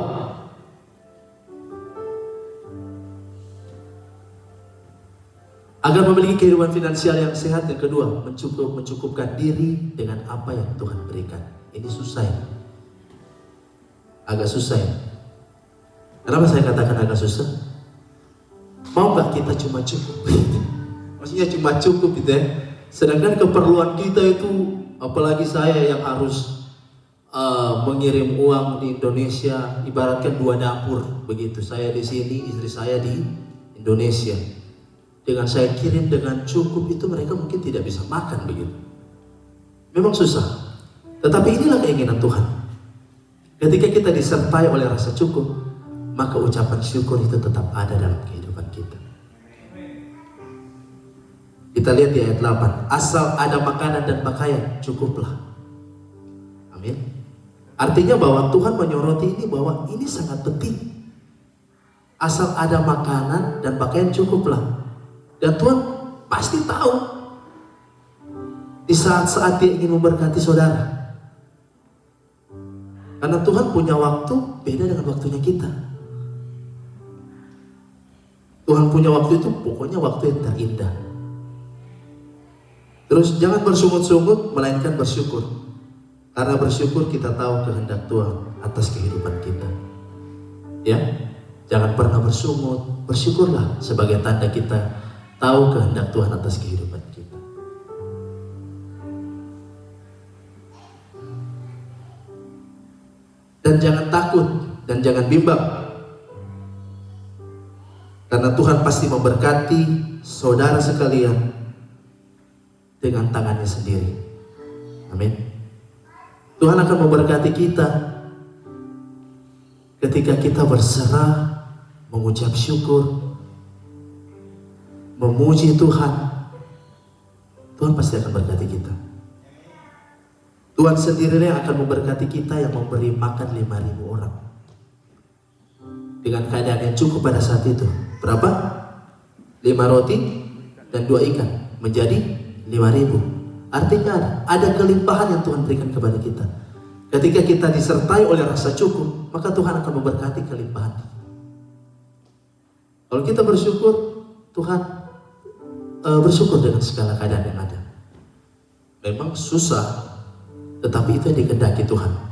agar memiliki kehidupan finansial yang sehat, yang kedua, mencukupkan diri dengan apa yang Tuhan berikan. Ini susah ya? Agak susah ya? Kenapa saya katakan agak susah? Mau nggak kita cuma cukup? Maksudnya cuma cukup gitu ya. Sedangkan keperluan kita itu, apalagi saya yang harus mengirim uang di Indonesia, ibaratkan 2 dapur begitu. Saya di sini, istri saya di Indonesia. Dengan saya kirim dengan cukup itu mereka mungkin tidak bisa makan begitu. Memang susah. Tetapi inilah keinginan Tuhan. Ketika kita disertai oleh rasa cukup, maka ucapan syukur itu tetap ada dalam kehidupan kita. Kita lihat di ayat 8. Asal ada makanan dan pakaian, cukuplah. Amin. Artinya bahwa Tuhan menyoroti ini bahwa ini sangat penting. Asal ada makanan dan pakaian, cukuplah. Dan Tuhan pasti tahu di saat-saat Dia ingin memberkati saudara. Karena Tuhan punya waktu beda dengan waktunya kita. Tuhan punya waktu itu pokoknya waktu yang terindah. Terus jangan bersungut-sungut, melainkan bersyukur. Karena bersyukur kita tahu kehendak Tuhan atas kehidupan kita. Ya, jangan pernah bersungut, bersyukurlah sebagai tanda kita tahu kehendak Tuhan atas kehidupan kita. Dan jangan takut dan jangan bimbang. Karena Tuhan pasti memberkati saudara sekalian dengan tangannya sendiri. Amin. Tuhan akan memberkati kita ketika kita berserah, mengucap syukur, memuji Tuhan. Tuhan pasti akan berkati kita. Tuhan sendiri yang akan memberkati kita, yang memberi makan 5.000 orang dengan keadaan yang cukup pada saat itu. Berapa? 5 roti dan 2 ikan menjadi 5.000. Artinya ada kelimpahan yang Tuhan berikan kepada kita. Ketika kita disertai oleh rasa cukup, maka Tuhan akan memberkati kelimpahan. Kalau kita bersyukur, Tuhan bersyukur dengan segala keadaan yang ada. Memang susah, tetapi itu yang dikehendaki Tuhan.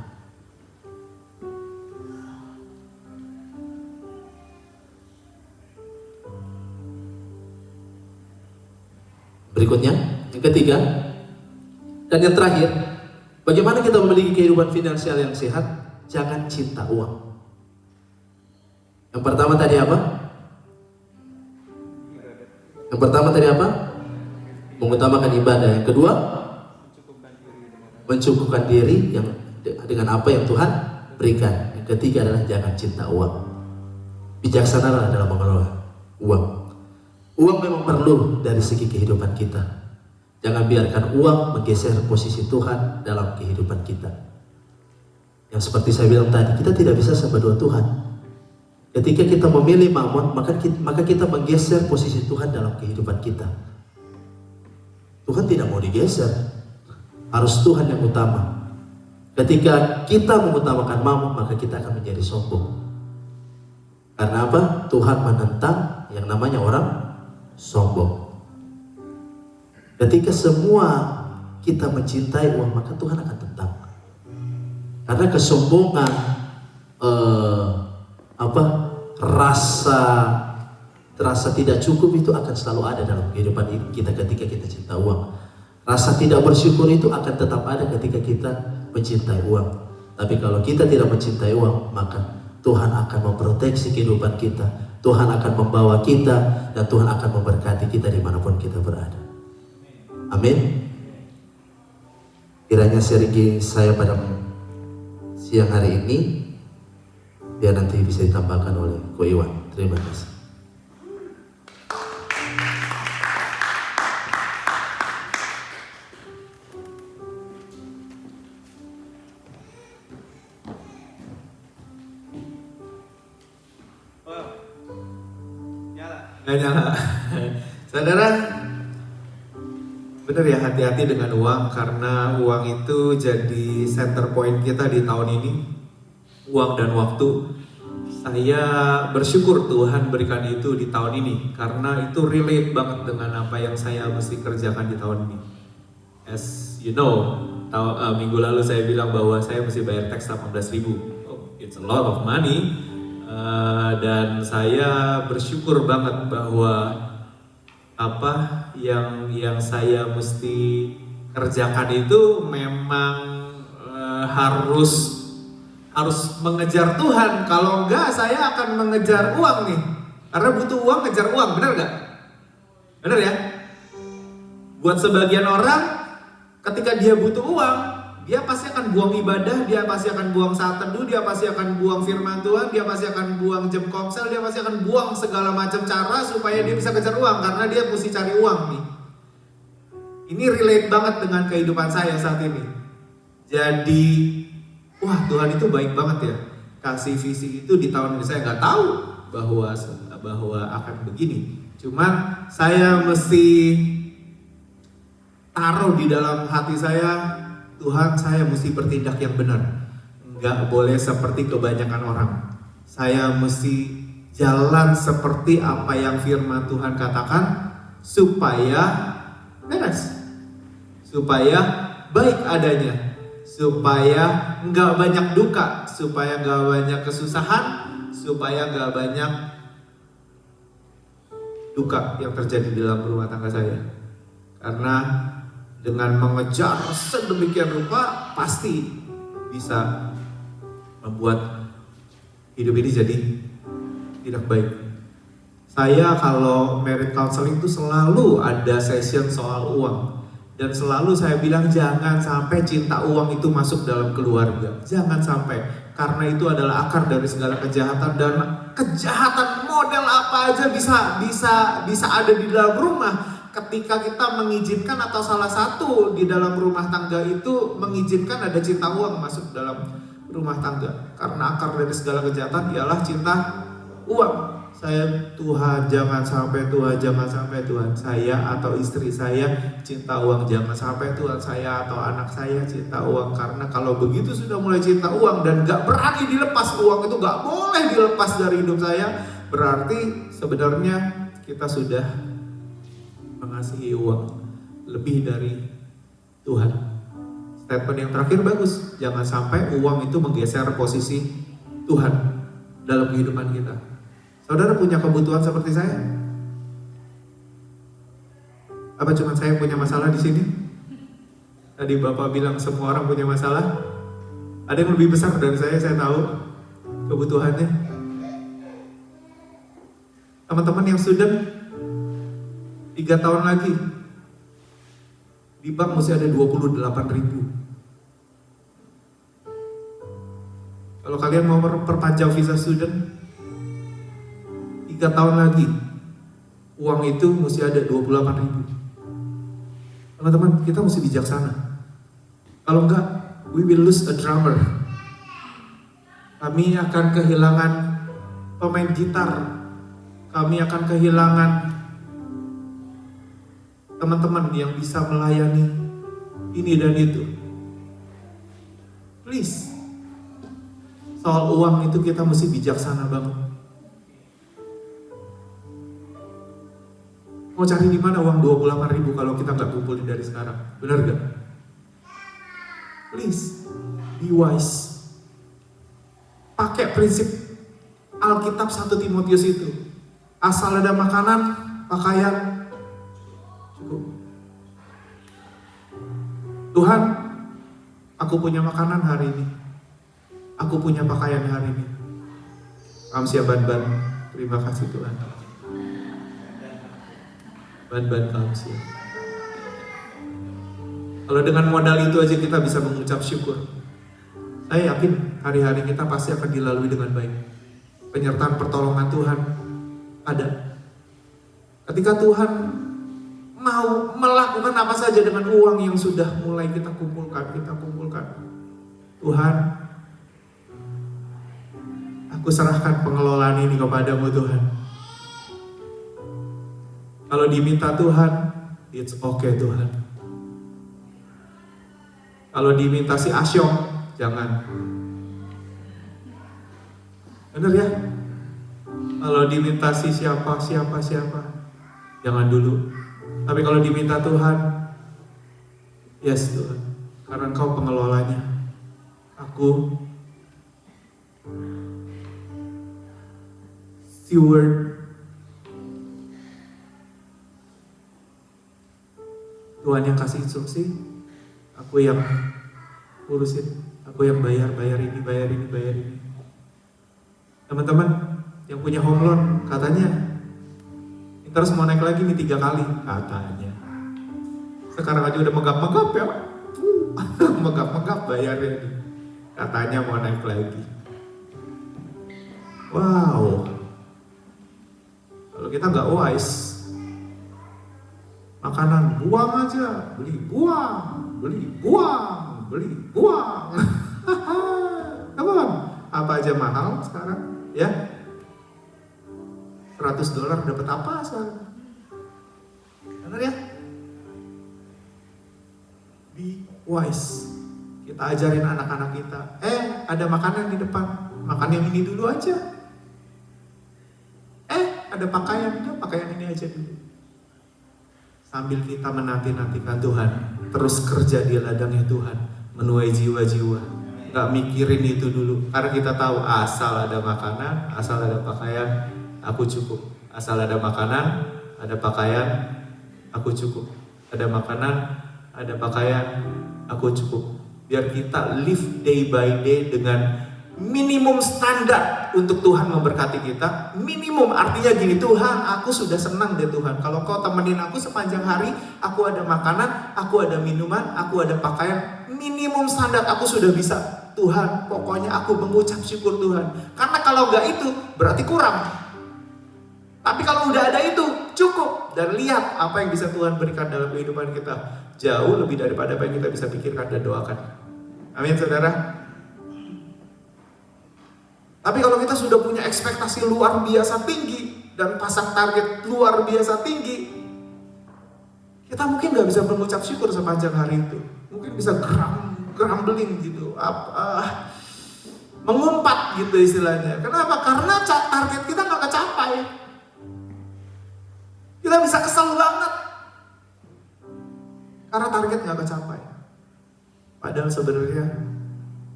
Berikutnya, yang ketiga dan yang terakhir, bagaimana kita memiliki kehidupan finansial yang sehat? Jangan cinta uang. Yang pertama tadi apa? Mengutamakan ibadah. Yang kedua, mencukupkan diri yang dengan apa yang Tuhan berikan. Yang ketiga adalah jangan cinta uang. Bijaksanalah dalam mengelola uang. Uang memang perlu dari segi kehidupan kita. Jangan biarkan uang menggeser posisi Tuhan dalam kehidupan kita. Yang seperti saya bilang tadi, kita tidak bisa sembah dua Tuhan. Ketika kita memilih mamon, maka kita menggeser posisi Tuhan dalam kehidupan kita. Tuhan tidak mau digeser. Harus Tuhan yang utama. Ketika kita mengutamakan mamon, maka kita akan menjadi sombong. Karena apa? Tuhan menentang yang namanya orang sombong. Ketika semua kita mencintai uang, maka Tuhan akan tentang. Karena kesombongan, rasa tidak cukup itu akan selalu ada dalam kehidupan kita ketika kita cinta uang. Rasa tidak bersyukur itu akan tetap ada ketika kita mencintai uang. Tapi kalau kita tidak mencintai uang, maka Tuhan akan memproteksi kehidupan kita. Tuhan akan membawa kita dan Tuhan akan memberkati kita dimanapun kita berada. Amin. Kiranya sharing saya pada siang hari ini biar nanti bisa ditambahkan oleh Ko Iwan. Terima kasih. Nggak nyala. Saudara, benar ya, hati-hati dengan uang, karena uang itu jadi center point kita di tahun ini. Uang dan waktu. Saya bersyukur Tuhan berikan itu di tahun ini, karena itu relate banget dengan apa yang saya mesti kerjakan di tahun ini. As you know, minggu lalu saya bilang bahwa saya mesti bayar teks 18.000. Oh, it's a lot of money. Dan saya bersyukur banget bahwa apa yang saya mesti kerjakan itu memang harus mengejar Tuhan. Kalau enggak, saya akan mengejar uang nih, karena butuh uang, ngejar uang. Benar nggak? Benar ya? Buat sebagian orang, ketika dia butuh uang, dia pasti akan buang ibadah, dia pasti akan buang saat teduh, dia pasti akan buang firman Tuhan, dia pasti akan buang jam komsel, dia pasti akan buang segala macam cara supaya dia bisa kejar uang, karena dia mesti cari uang nih. Ini relate banget dengan kehidupan saya saat ini. Jadi, wah, Tuhan itu baik banget ya. Kasih visi itu di tahun ini. Saya nggak tahu bahwa akan begini. Cuman saya mesti taruh di dalam hati saya, Tuhan, saya mesti bertindak yang benar. Nggak boleh seperti kebanyakan orang. Saya mesti jalan seperti apa yang firman Tuhan katakan, supaya beres, supaya baik adanya, supaya nggak banyak duka, supaya nggak banyak kesusahan, supaya nggak banyak duka yang terjadi dalam rumah tangga saya. Karena dengan mengejar sedemikian rupa, pasti bisa membuat hidup ini jadi tidak baik. Saya kalau married counseling itu selalu ada session soal uang. Dan selalu saya bilang jangan sampai cinta uang itu masuk dalam keluarga. Jangan sampai. Karena itu adalah akar dari segala kejahatan. Dan kejahatan model apa aja bisa ada di dalam rumah. Ketika kita mengizinkan atau salah satu di dalam rumah tangga itu mengizinkan ada cinta uang masuk dalam rumah tangga. Karena akar dari segala kejahatan ialah cinta uang. Tuhan jangan sampai, Tuhan jangan sampai, Tuhan saya atau istri saya cinta uang, jangan sampai Tuhan saya atau anak saya cinta uang. Karena kalau begitu sudah mulai cinta uang dan gak berani dilepas, uang itu gak boleh dilepas dari hidup saya, berarti sebenarnya kita sudah mengasihi uang lebih dari Tuhan. Statement yang terakhir bagus, jangan sampai uang itu menggeser posisi Tuhan dalam kehidupan kita. Saudara punya kebutuhan seperti saya? Apa cuma saya punya masalah di sini? Tadi Bapak bilang semua orang punya masalah. Ada yang lebih besar dari saya tahu kebutuhannya. Teman-teman yang student 3 tahun lagi di bank mesti ada 28.000. Kalau kalian mau perpanjang visa student 3 tahun lagi uang itu mesti ada 28.000. Teman-teman, kita mesti bijaksana. Kalau enggak, we will lose a drummer. Kami akan kehilangan pemain gitar. Kami akan kehilangan teman-teman yang bisa melayani ini dan itu. Please, soal uang itu kita mesti bijaksana banget. Mau cari di mana uang 28.000 kalau kita nggak kumpulin dari sekarang? Benar gak? Please, be wise. Pakai prinsip Alkitab 1 Timotius itu. Asal ada makanan, pakaian, cukup. Tuhan, aku punya makanan hari ini. Aku punya pakaian hari ini. Amsia ban-ban. Terima kasih Tuhan. Ban-ban kamsia. Kalau dengan modal itu aja kita bisa mengucap syukur, saya yakin hari-hari kita pasti akan dilalui dengan baik. Penyertaan pertolongan Tuhan ada. Ketika Tuhan mau melakukan apa saja dengan uang yang sudah mulai kita kumpulkan. Tuhan, aku serahkan pengelolaan ini kepadamu Tuhan. Kalau diminta Tuhan, it's okay Tuhan. Kalau diminta si Asyong, jangan. Bener ya? Kalau diminta si siapa, jangan dulu. Tapi kalau diminta Tuhan, yes Tuhan. Karena Engkau pengelolanya. Aku steward. Tuhan yang kasih instruksi, aku yang urusin, aku yang bayar ini. Teman-teman yang punya home loan, katanya interest mau naik lagi nih 3 kali, katanya. Sekarang aja udah megap-megap ya, megap-megap bayarnya nih. Katanya mau naik lagi. Wow, kalau kita nggak wise, makanan buang aja, beli buang. Teman, apa aja mahal sekarang, ya? $100 dapat apa sekarang? Benar ya? Be wise. Kita ajarin anak-anak kita, ada makanan di depan, makan yang ini dulu aja. Ada pakaian, pakaian ini aja dulu. Sambil kita menanti-nantikan Tuhan, terus kerja di ladangnya Tuhan, menuai jiwa-jiwa. Gak mikirin itu dulu, karena kita tahu asal ada makanan, asal ada pakaian, aku cukup. Asal ada makanan, ada pakaian, aku cukup. Ada makanan, ada pakaian, aku cukup. Biar kita live day by day dengan minimum standar untuk Tuhan memberkati kita. Minimum artinya gini, Tuhan aku sudah senang deh Tuhan. Kalau kau temenin aku sepanjang hari, aku ada makanan, aku ada minuman, aku ada pakaian. Minimum standar aku sudah bisa. Tuhan pokoknya aku mengucap syukur Tuhan. Karena kalau enggak itu berarti kurang. Tapi kalau udah ada itu cukup. Dan lihat apa yang bisa Tuhan berikan dalam kehidupan kita. Jauh lebih daripada apa yang kita bisa pikirkan dan doakan. Amin saudara. Tapi kalau kita sudah punya ekspektasi luar biasa tinggi dan pasang target luar biasa tinggi, kita mungkin nggak bisa mengucap syukur sepanjang hari itu. Mungkin bisa grumbling gitu, mengumpat gitu istilahnya. Kenapa? Karena target kita nggak kecapai. Kita bisa kesal banget karena target nggak kecapai. Padahal sebenarnya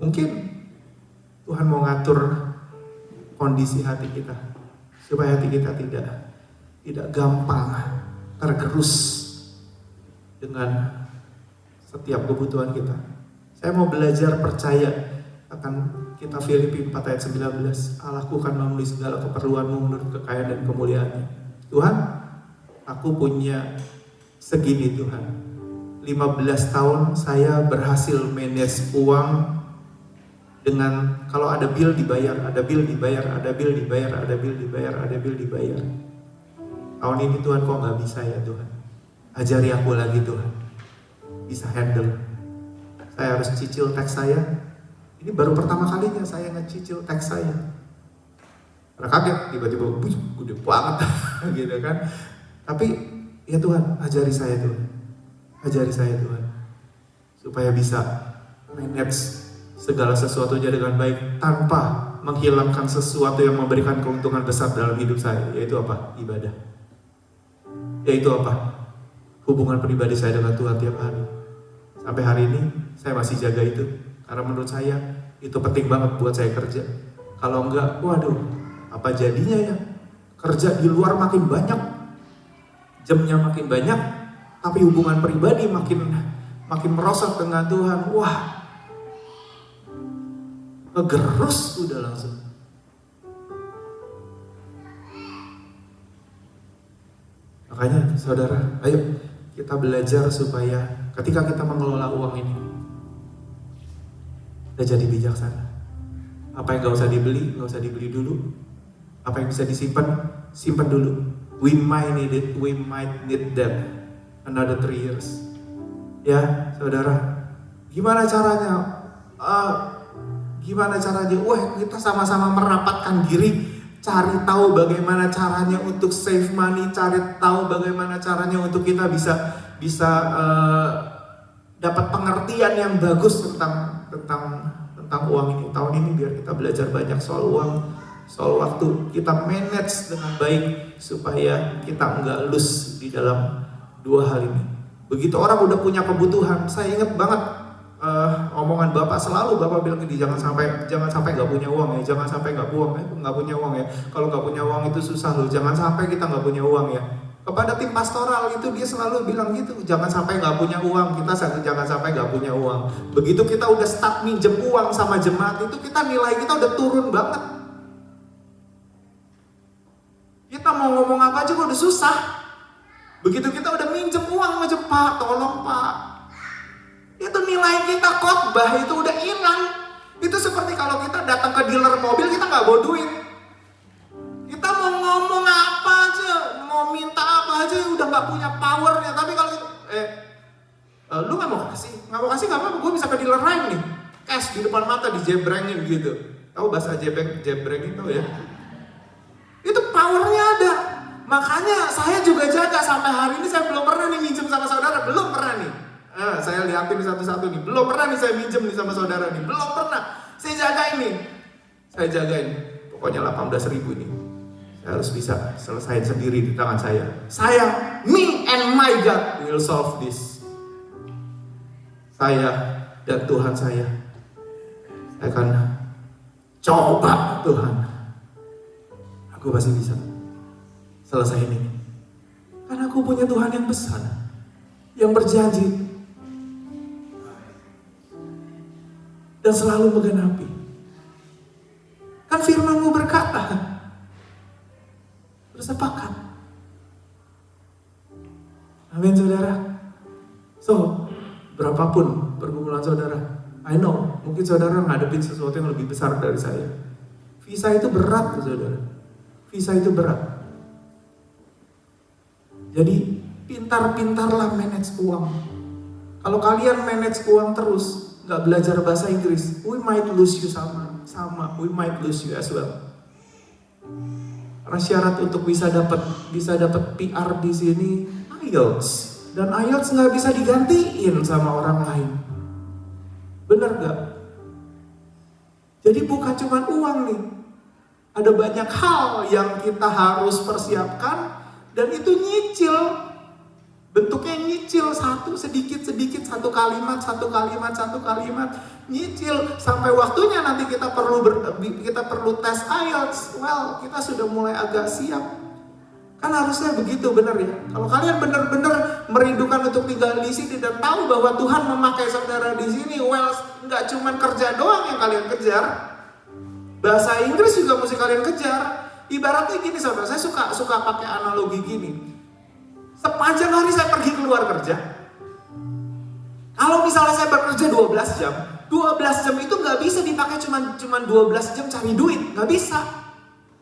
mungkin Tuhan mau ngatur kondisi hati kita supaya hati kita tidak gampang tergerus dengan setiap kebutuhan kita. Saya mau belajar percaya akan kitab Filipi 4 ayat 19. Allahku akan memenuhi segala keperluanmu menurut kekayaan dan kemuliaannya. Tuhan, aku punya segini Tuhan. 15 tahun saya berhasil manage uang dengan kalau ada bill dibayar, ada bill dibayar, ada bill dibayar, ada bill dibayar, ada bill dibayar. Tahun ini Tuhan kok nggak bisa ya Tuhan? Ajari aku lagi Tuhan, bisa handle. Saya harus cicil teks saya. Ini baru pertama kalinya saya ngecicil teks saya. Karena kaget tiba-tiba, gede banget gitu kan. Tapi ya Tuhan, ajari saya Tuhan, ajari saya Tuhan, supaya bisa manage segala sesuatunya dengan baik tanpa menghilangkan sesuatu yang memberikan keuntungan besar dalam hidup saya, yaitu apa? Ibadah. Yaitu apa? Hubungan pribadi saya dengan Tuhan tiap hari. Sampai hari ini saya masih jaga itu karena menurut saya itu penting banget buat saya kerja. Kalau enggak, waduh, apa jadinya ya? Kerja di luar makin banyak, jamnya makin banyak, tapi hubungan pribadi makin merosot dengan Tuhan. Wah, ngegerus udah langsung. Makanya saudara, ayo kita belajar supaya ketika kita mengelola uang ini, kita jadi bijaksana. Apa yang gak usah dibeli dulu. Apa yang bisa disimpan, simpan dulu. We might need that another 3 years. Ya saudara, gimana caranya? Wah, kita sama-sama merapatkan diri, cari tahu bagaimana caranya untuk save money, cari tahu bagaimana caranya untuk kita bisa dapat pengertian yang bagus tentang uang ini. Tahun ini biar kita belajar banyak soal uang, soal waktu, kita manage dengan baik supaya kita enggak lose di dalam 2 hal ini. Begitu orang udah punya kebutuhan, saya ingat banget omongan Bapak selalu, Bapak bilang gini, jangan sampai nggak punya uang ya, jangan sampai nggak punya uang ya. Kalau nggak punya uang itu susah loh, jangan sampai kita nggak punya uang ya. Kepada tim pastoral itu dia selalu bilang gitu, jangan sampai nggak punya uang, jangan sampai nggak punya uang. Begitu kita udah start minjem uang sama jemaat itu, nilai kita udah turun banget. Kita mau ngomong apa aja udah susah. Begitu kita udah minjem uang aja, Pak, tolong Pak, itu nilai kita khotbah itu udah hilang. Itu seperti kalau kita datang ke dealer mobil, kita nggak bawa duit. Kita mau ngomong apa aja, mau minta apa aja, udah nggak punya powernya. Tapi kalau itu, lu nggak mau kasih nggak apa-apa, gue bisa ke dealer lain nih, cash di depan mata dijebrengin gitu. Tahu bahasa jebrengin tau ya? Itu powernya ada. Makanya saya juga jaga sampai hari ini. Saya belum pernah nih minjem sama saudara, belum pernah nih. Saya lihatin satu-satu nih, belum pernah nih saya minjem nih sama saudara nih, belum pernah. Saya jagain, pokoknya 18.000 ini saya harus bisa selesaiin sendiri di tangan saya. Me and my God will solve this. Saya dan Tuhan saya akan coba Tuhan, aku pasti bisa selesaiin ini. Karena aku punya Tuhan yang besar, yang berjanji dan selalu menggenapi. Berapapun pergumulan saudara, I know, mungkin saudara ngadepin sesuatu yang lebih besar dari saya. Visa itu berat, saudara. Visa itu berat. Jadi pintar-pintarlah manage uang. Kalau kalian manage uang terus, nggak belajar bahasa Inggris, we might lose you sama, we might lose you as well. Karena syarat untuk bisa dapat PR di sini IELTS, dan IELTS nggak bisa digantiin sama orang lain. Bener nggak? Jadi bukan cuma uang nih, ada banyak hal yang kita harus persiapkan, dan itu nyicil. Bentuknya nyicil, sedikit, satu kalimat, nyicil sampai waktunya nanti kita perlu tes IELTS. Well, kita sudah mulai agak siap. Kan harusnya begitu, benar ya? Kalau kalian benar-benar merindukan untuk tinggal di sini dan tahu bahwa Tuhan memakai saudara di sini, well, nggak cuma kerja doang yang kalian kejar, bahasa Inggris juga mesti kalian kejar. Ibaratnya gini saudara, saya suka pakai analogi gini. Sepanjang hari saya pergi keluar kerja, kalau misalnya saya bekerja 12 jam, 12 jam itu nggak bisa dipakai cuma 12 jam cari duit, nggak bisa.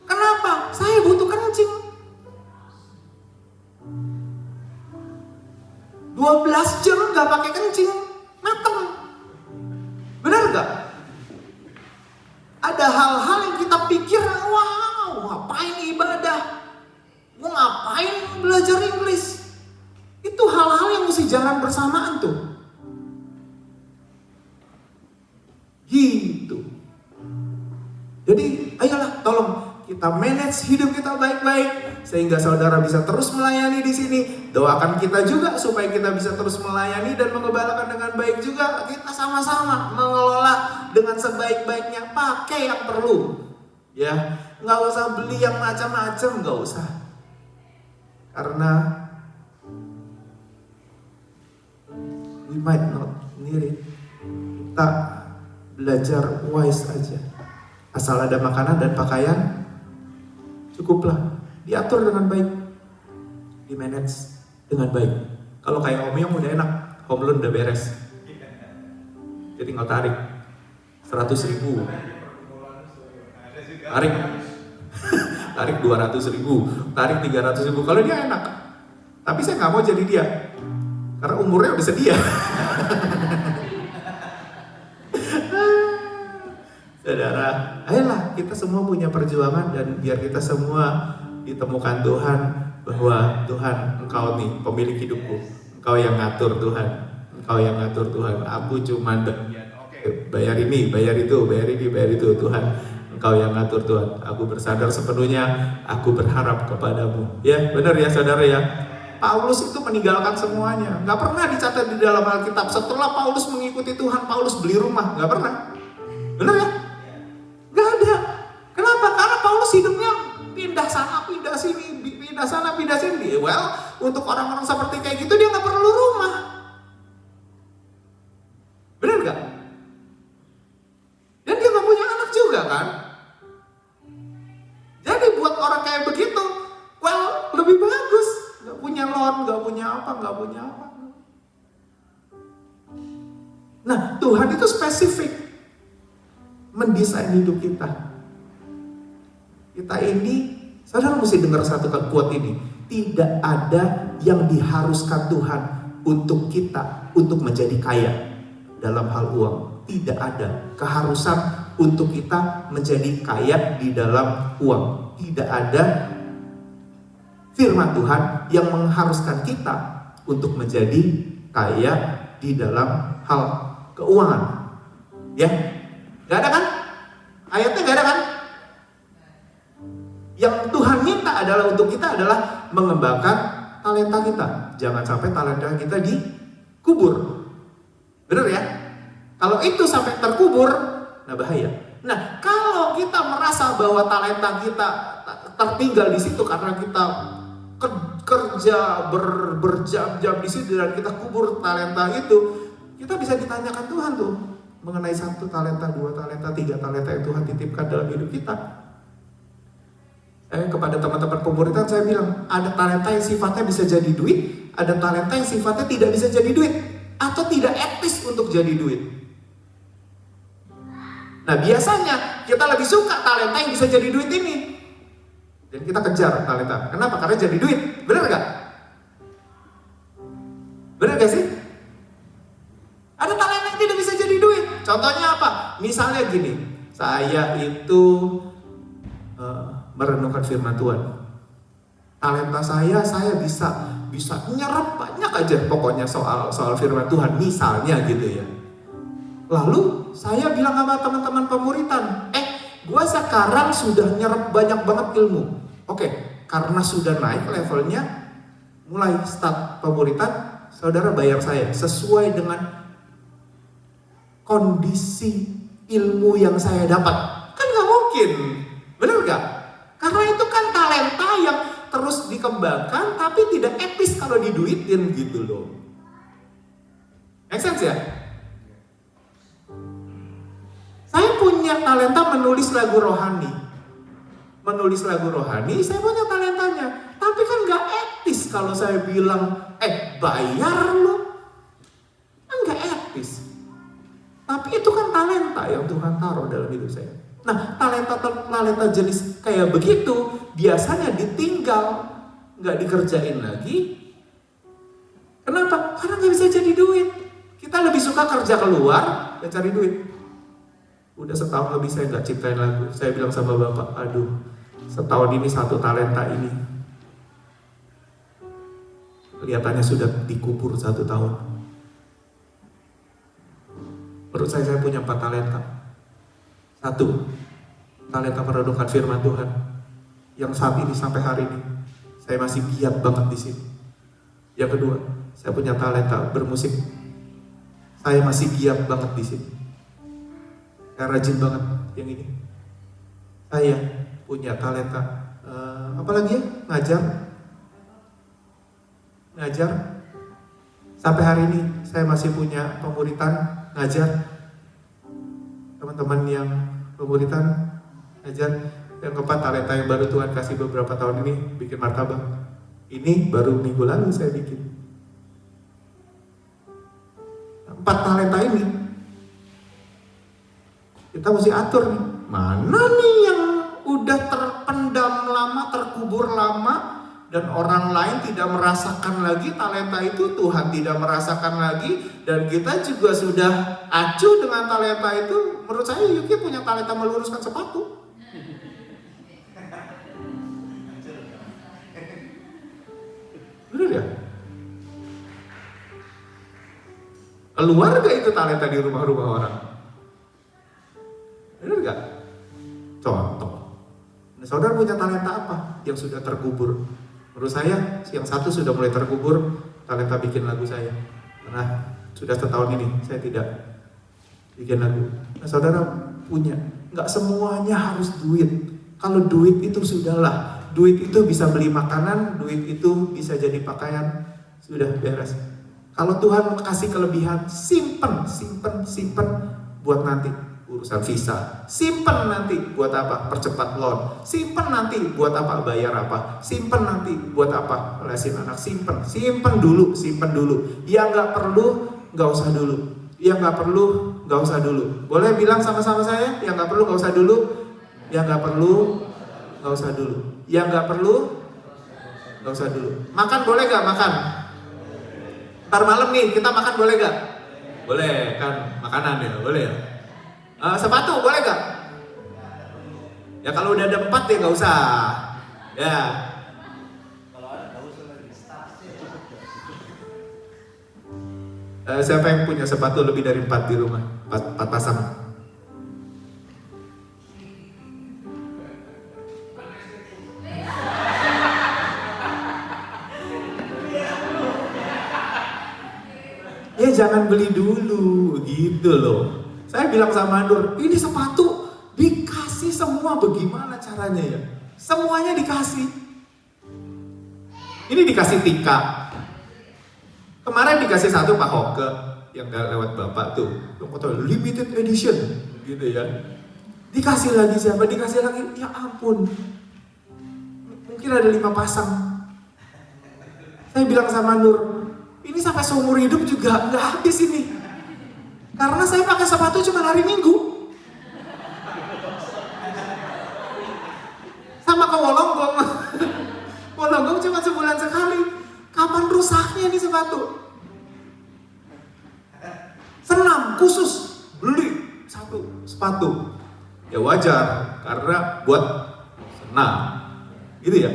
Kenapa? Saya butuh kencing. 12 jam nggak pakai kencing, mateng. Benar nggak? Ada hal-hal yang kita pikir, wow, ngapain ibadah? Mau ngapain belajar Inggris? Itu hal-hal yang mesti jalan bersamaan tuh. Gitu. Jadi ayolah tolong kita manage hidup kita baik-baik sehingga saudara bisa terus melayani di sini. Doakan kita juga supaya kita bisa terus melayani dan mengembalakan dengan baik juga. Kita sama-sama mengelola dengan sebaik-baiknya, pakai yang perlu. Ya, nggak usah beli yang macam-macam, nggak usah. Karena we might not need it. Kita belajar wise aja. Asal ada makanan dan pakaian, cukuplah. Diatur dengan baik, di manage dengan baik. Kalau kayak Om Yong udah enak, home loan udah beres. Jadi tinggal tarik 100.000, tarik 200.000, tarik 300.000. Kalau dia enak, tapi saya nggak mau jadi dia, karena umurnya udah sedia. Saudara, ayolah kita semua punya perjuangan dan biar kita semua ditemukan Tuhan bahwa Tuhan, Engkau nih pemilik hidupku, Engkau yang ngatur Tuhan, Engkau yang ngatur Tuhan. Aku cuma bayar ini, bayar itu, bayar itu, Tuhan. Engkau yang ngatur Tuhan. Aku bersandar sepenuhnya, aku berharap kepadamu. Ya, benar ya saudara ya. Paulus itu meninggalkan semuanya. Gak pernah dicatat di dalam Alkitab. Setelah Paulus mengikuti Tuhan, Paulus beli rumah. Gak pernah. Benar ya? Gak ada. Kenapa? Karena Paulus hidupnya pindah sana, pindah sini, pindah sana, pindah sini. Well, untuk orang-orang seperti kayak gitu dia gak perlu rumah. Benar gak? Dan dia gak punya anak juga kan? Jadi buat orang kayak begitu, well, lebih bagus. Gak punya loan, gak punya apa. Nah, Tuhan itu spesifik mendesain hidup kita. Kita ini, saudara mesti dengar satu quote ini. Tidak ada yang diharuskan Tuhan untuk kita untuk menjadi kaya dalam hal uang. Tidak ada keharusan untuk kita menjadi kaya di dalam uang. Tidak ada firman Tuhan yang mengharuskan kita untuk menjadi kaya di dalam hal keuangan. Ya, gak ada kan? Ayatnya gak ada kan? Yang Tuhan minta adalah untuk kita adalah mengembangkan talenta kita. Jangan sampai talenta kita dikubur. Bener ya? Kalau itu sampai terkubur, nah bahaya. Nah, kalau kita merasa bahwa talenta kita tertinggal di situ karena kita kerja berjam-jam di situ dan kita kubur talenta itu, kita bisa ditanyakan Tuhan tuh mengenai 1 talenta, 2 talenta, 3 talenta yang Tuhan titipkan dalam hidup kita. Kepada teman-teman pemuritan saya bilang, ada talenta yang sifatnya bisa jadi duit, ada talenta yang sifatnya tidak bisa jadi duit. atau tidak etis untuk jadi duit? Nah biasanya kita lebih suka talenta yang bisa jadi duit ini, dan kita kejar talenta. Kenapa? Karena jadi duit. Benar gak? Benar gak sih? Ada talenta yang tidak bisa jadi duit. Contohnya apa? Misalnya gini, saya itu merenungkan firman Tuhan. Talenta saya bisa nyerap banyak aja pokoknya soal firman Tuhan misalnya gitu ya. Lalu saya bilang sama teman-teman pemuritan, gue sekarang sudah nyerap banyak banget ilmu. Oke, karena sudah naik levelnya, mulai start pemuritan, saudara bayar saya sesuai dengan kondisi ilmu yang saya dapat. Kan gak mungkin, bener gak? Karena itu kan talenta yang terus dikembangkan tapi tidak etis kalau diduitin gitu loh. Make sense ya? Saya punya talenta menulis lagu rohani. Saya punya talentanya. Tapi kan gak etis kalau saya bilang, bayar lo. Kan gak etis. Tapi itu kan talenta yang Tuhan taruh dalam hidup saya. Nah, talenta jenis kayak begitu biasanya ditinggal, gak dikerjain lagi. Kenapa? Karena gak bisa jadi duit. Kita lebih suka kerja keluar dan cari duit. Udah setahun lebih saya gak ciptain lagu. Saya bilang sama Bapak, aduh, setahun ini satu talenta ini kelihatannya sudah dikubur 1 tahun. Menurut saya punya 4 talenta. 1, talenta merenungkan firman Tuhan, yang saat ini sampai hari ini saya masih giat banget di sini. Yang kedua, saya punya talenta bermusik. Saya masih giat banget di sini. Saya rajin banget yang ini. Saya punya talenta apa lagi ya? Ngajar. Sampai hari ini saya masih punya pemuritan, ngajar. Teman-teman yang pemuritan, ngajar. Yang keempat, talenta yang baru Tuhan kasih beberapa tahun ini, bikin martabak. Ini baru minggu lalu saya bikin. 4 talenta ini kita mesti atur nih. Mana nih yang udah terpendam lama, terkubur lama, dan orang lain tidak merasakan lagi talenta itu, Tuhan tidak merasakan lagi, dan kita juga sudah acuh dengan talenta itu. Menurut saya Yuki punya talenta meluruskan sepatu. Bener ya? Keluar gak itu talenta di rumah-rumah orang? Bener gak? Contoh. Nah, saudara punya talenta apa yang sudah terkubur? Menurut saya, yang satu sudah mulai terkubur, talenta bikin lagu saya. Karena sudah setahun ini saya tidak bikin lagu. Nah, saudara punya, nggak semuanya harus duit. Kalau duit itu sudahlah, duit itu bisa beli makanan, duit itu bisa jadi pakaian, sudah beres. Kalau Tuhan kasih kelebihan, simpen buat nanti urusan visa, simpen nanti buat apa? Percepat loan, simpen nanti buat apa? Bayar apa? Simpen nanti buat apa? Lesin anak, simpen dulu. Yang nggak perlu nggak usah dulu. Yang nggak perlu nggak usah dulu. Boleh bilang sama-sama saya? Yang nggak perlu nggak usah dulu. Yang nggak perlu nggak usah dulu. Yang nggak perlu nggak usah dulu. Makan boleh nggak makan? Ntar malam nih kita makan boleh gak? Boleh kan, makanan ya, boleh ya. Sepatu boleh gak? Ya kalau udah ada 4 ya gak usah. Ya. Siapa yang punya sepatu lebih dari 4 di rumah? 4 pasang. Ya jangan beli dulu gitu loh. Saya bilang sama Nur, ini sepatu dikasih semua, bagaimana caranya ya? Semuanya dikasih. Ini dikasih Tika. Kemarin dikasih satu Pak Hoke yang lewat Bapak tuh, yang foto limited edition gitu ya. Dikasih lagi siapa? Dikasih lagi, ya ampun. Mungkin ada 5 pasang. Saya bilang sama Nur, Ini sampai seumur hidup juga nggak habis ini. Karena saya pakai sepatu cuma hari Minggu. Sama ke Wolonggong. Wolonggong cuma sebulan sekali. Kapan rusaknya nih sepatu? Senam khusus beli satu sepatu. Ya wajar karena buat senam. Gitu ya.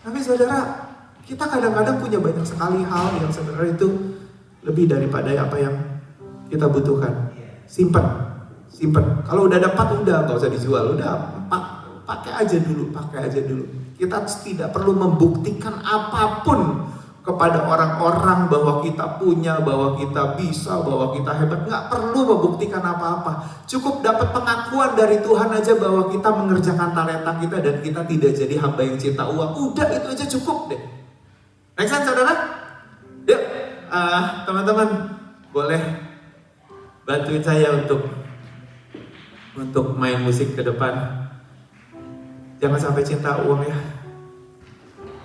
Tapi saudara, kita kadang-kadang punya banyak sekali hal yang sebenarnya itu lebih daripada apa yang kita butuhkan. Simpan. Kalau udah dapat udah nggak usah dijual, udah pakai aja dulu. Kita tidak perlu membuktikan apapun kepada orang-orang bahwa kita punya, bahwa kita bisa, bahwa kita hebat. Nggak perlu membuktikan apa-apa. Cukup dapat pengakuan dari Tuhan aja bahwa kita mengerjakan talenta kita dan kita tidak jadi hamba yang cinta uang. Udah itu aja cukup deh. Next time saudara. Yuk, teman-teman boleh bantuin saya untuk main musik ke depan. Jangan sampai cinta uang ya.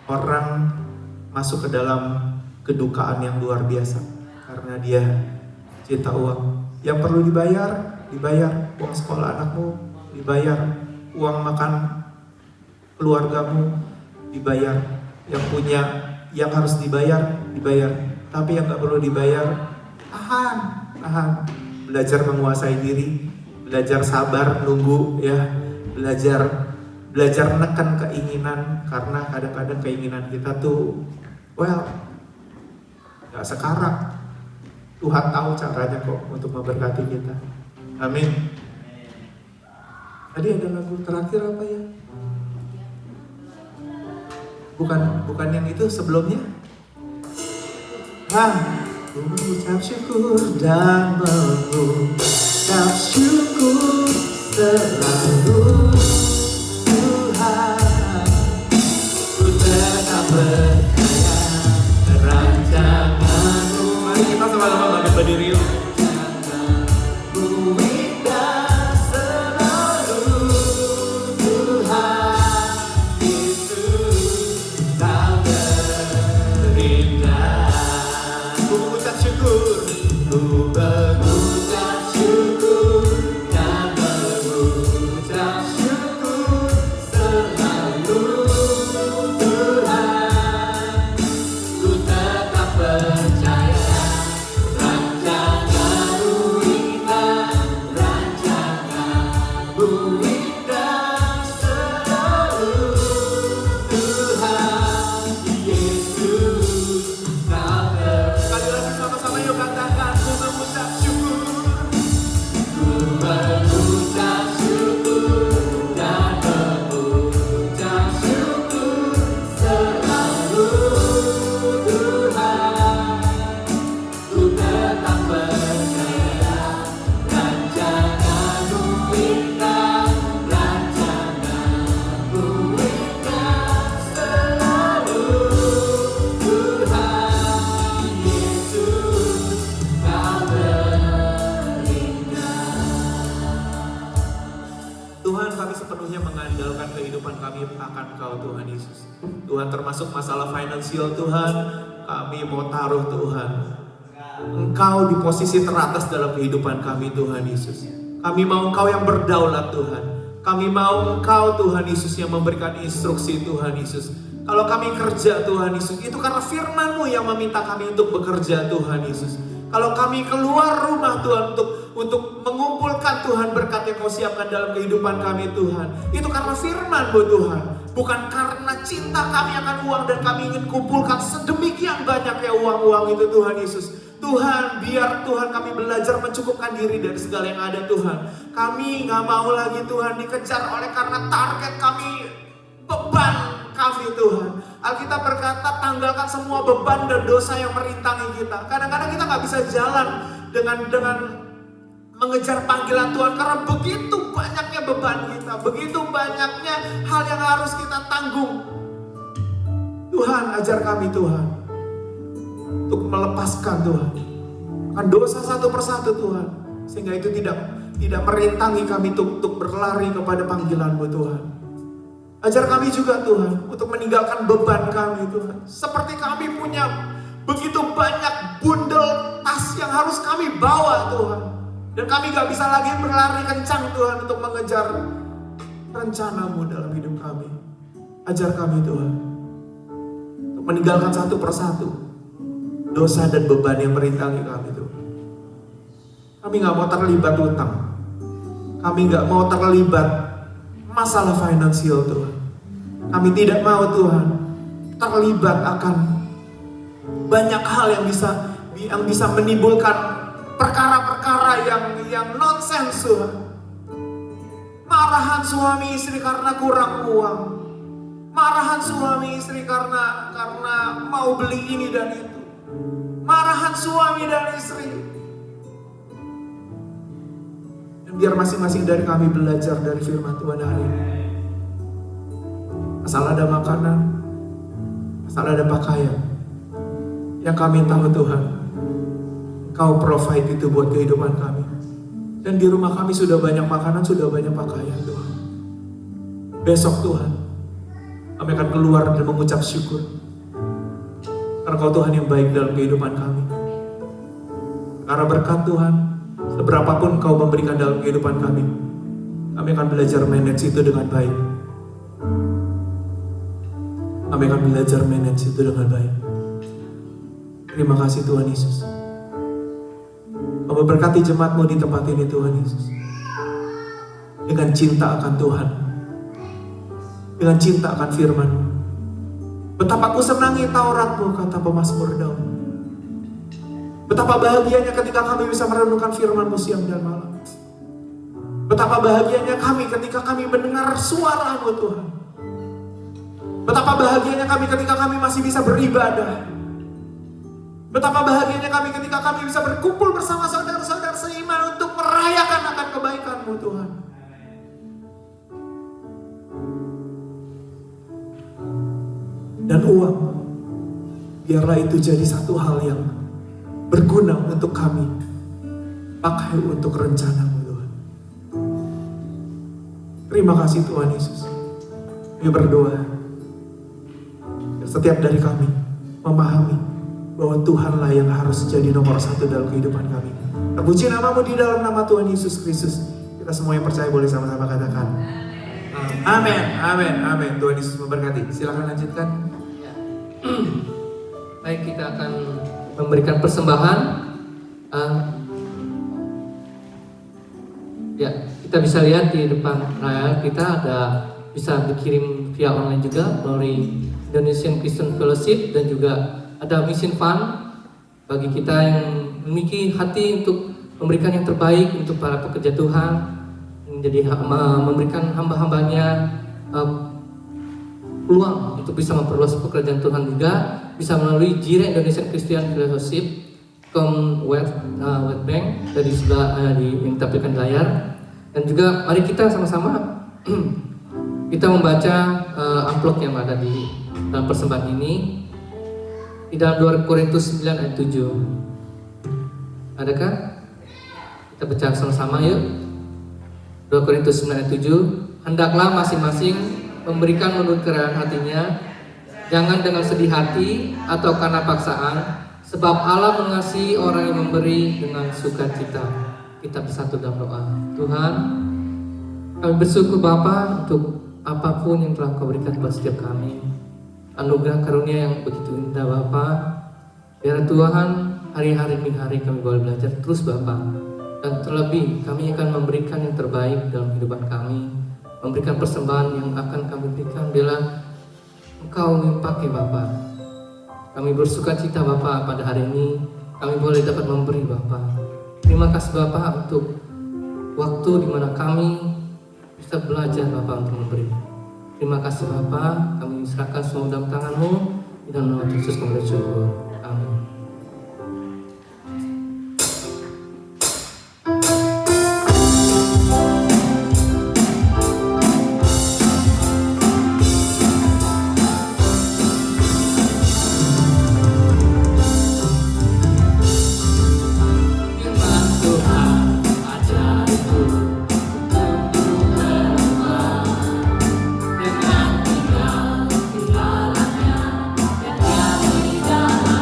Orang masuk ke dalam kedukaan yang luar biasa karena dia cinta uang. Yang perlu dibayar, uang sekolah anakmu, dibayar, uang makan keluargamu, dibayar. Yang punya, yang harus dibayar. Tapi yang gak perlu dibayar, tahan. Belajar menguasai diri, belajar sabar, nunggu ya, belajar menekan keinginan, karena kadang-kadang keinginan kita tuh gak sekarang. Tuhan tahu caranya kok untuk memberkati kita. Amin. Tadi ada lagu terakhir apa ya? Bukan yang itu sebelumnya. Mengucap syukur dan mengucap syukur selalu. Ku tetap percaya rancangan-Mu. Mari kita sama-sama bangkit berdiri yuk. Ku indah selalu Tuhan Yesus, Kau terindah. Ku mengucap syukur, ku mengucap syukur dan mengucap syukur selalu Tuhan. Ku tetap percaya rancangan-Mu indah, rancangan-Mu indah selalu Tuhan Yesus. Sekali lagi sama-sama yuk katakan, ku mengucap syukur, ku mengucap syukur dan mengucap syukur selalu Tuhan. Ku tetap percaya rancangan-Mu indah, rancangan-Mu indah selalu Tuhan Yesus, Kau terindah. Tuhan, kami sepenuhnya mengandalkan kehidupan kami akan Kau Tuhan Yesus. Tuhan, termasuk masalah finansial Tuhan, kami mau taruh Tuhan Engkau di posisi teratas dalam kehidupan kami Tuhan Yesus. Kami mau Engkau yang berdaulat Tuhan. Kami mau Engkau Tuhan Yesus yang memberikan instruksi Tuhan Yesus. Kalau kami kerja Tuhan Yesus, itu karena firman-Mu yang meminta kami untuk bekerja Tuhan Yesus. Kalau kami keluar rumah Tuhan untuk mengumpulkan Tuhan berkat yang Kau siapkan dalam kehidupan kami Tuhan, itu karena firman-Mu Tuhan. Bukan karena cinta kami akan uang dan kami ingin kumpulkan sedemikian banyak ya uang-uang itu Tuhan Yesus. Tuhan, biar Tuhan kami belajar mencukupkan diri dari segala yang ada Tuhan. Kami gak mau lagi Tuhan dikejar oleh karena target kami, beban kami Tuhan. Alkitab berkata, tanggalkan semua beban dan dosa yang merintangi kita. Kadang-kadang kita gak bisa jalan dengan mengejar panggilan Tuhan karena begitu banyaknya beban kita, begitu banyaknya hal yang harus kita tanggung. Tuhan, ajar kami Tuhan untuk melepaskan Tuhan akan dosa satu persatu Tuhan, sehingga itu tidak merintangi kami untuk berlari kepada panggilan-Mu Tuhan. Ajar kami juga Tuhan untuk meninggalkan beban kami Tuhan. Seperti kami punya Begitu banyak bundel tas yang harus kami bawa Tuhan. Dan kami gak bisa lagi berlari kencang Tuhan untuk mengejar rencana-Mu dalam hidup kami. Ajar kami Tuhan untuk meninggalkan satu persatu dosa dan beban yang merintangi kami Tuhan. Kami gak mau terlibat utang. Kami gak mau terlibat masalah finansial Tuhan. Kami tidak mau Tuhan terlibat akan banyak hal yang bisa menimbulkan perkara-perkara yang nonsens Tuhan. Marahan suami istri karena kurang uang. Marahan suami istri karena mau beli ini dan itu. Marahan suami dan istri. Dan biar masing-masing dari kami belajar dari firman Tuhan hari ini. Asal ada makanan, asal ada pakaian, yang kami tahu Tuhan, Kau provide itu buat kehidupan kami. Dan di rumah kami sudah banyak makanan, sudah banyak pakaian Tuhan. Besok Tuhan, kami akan keluar dan mengucap syukur. Karena Kau Tuhan yang baik dalam kehidupan kami. Karena berkat Tuhan, seberapapun Kau memberikan dalam kehidupan kami akan belajar manage itu dengan baik. Kami akan belajar manage itu dengan baik. Terima kasih Tuhan Yesus. Kau berkati jemaat-Mu di tempat ini Tuhan Yesus. Dengan cinta akan Tuhan. Dengan cinta akan firman-Mu. Betapa aku senangi Taurat-Mu, kata pemazmur Daud. Betapa bahagianya ketika kami bisa merenungkan firman-Mu siang dan malam. Betapa bahagianya kami ketika kami mendengar suara-Mu Tuhan. Betapa bahagianya kami ketika kami masih bisa beribadah. Betapa bahagianya kami ketika kami bisa berkumpul bersama saudara-saudara seiman untuk merayakan akan kebaikan-Mu Tuhan. Dan uang, biarlah itu jadi satu hal yang berguna untuk kami pakai untuk rencana-Mu Tuhan. Terima kasih Tuhan Yesus. Kami berdoa setiap dari kami memahami bahwa Tuhanlah yang harus jadi nomor satu dalam kehidupan kami. Terpuji nama-Mu di dalam nama Tuhan Yesus Kristus. Kita semua yang percaya boleh sama-sama katakan amin, amin, amin. Tuhan Yesus memberkati. Silakan lanjutkan. Baik, kita akan memberikan persembahan. Ya, kita bisa lihat di depan layar kita ada, bisa dikirim via online juga melalui Indonesian Christian Fellowship, dan juga ada Mission Fund bagi kita yang memiliki hati untuk memberikan yang terbaik untuk para pekerja Tuhan, menjadi memberikan hamba-hambanya peluang untuk bisa memperluas pekerjaan Tuhan, juga bisa melalui JIRE Indonesian Christian Fellowship web bank dari sebelah yang ditampilkan di layar. Dan juga mari kita sama-sama kita membaca amplop yang ada di dalam persembahan ini di dalam 2 Korintus 9 ayat 7. Adakah? Kita baca sama-sama yuk. 2 Korintus 9 ayat 7. Hendaklah masing-masing memberikan menurut kerelaan hatinya, jangan dengan sedih hati atau karena paksaan, sebab Allah mengasihi orang yang memberi dengan sukacita. Kita bersatu dalam doa. Tuhan, kami bersyukur Bapa untuk apapun yang telah Kau berikan buat setiap kami. Anugerah karunia yang begitu indah Bapa. Biar Tuhan hari-hari demi hari kami boleh belajar terus Bapa. Dan terlebih kami akan memberikan yang terbaik dalam kehidupan kami. Memberikan persembahan yang akan kami berikan bila Engkau pakai Bapa. Kami bersukacita Bapa pada hari ini kami boleh dapat memberi Bapa. Terima kasih Bapa untuk waktu di mana kami bisa belajar Bapa untuk memberi. Terima kasih Bapa, kami serahkan semua dalam tangan-Mu. Di dalam nama Yesus kami bersyukur. Amin. Dengan tinggal di dalamnya, dan dia di dalam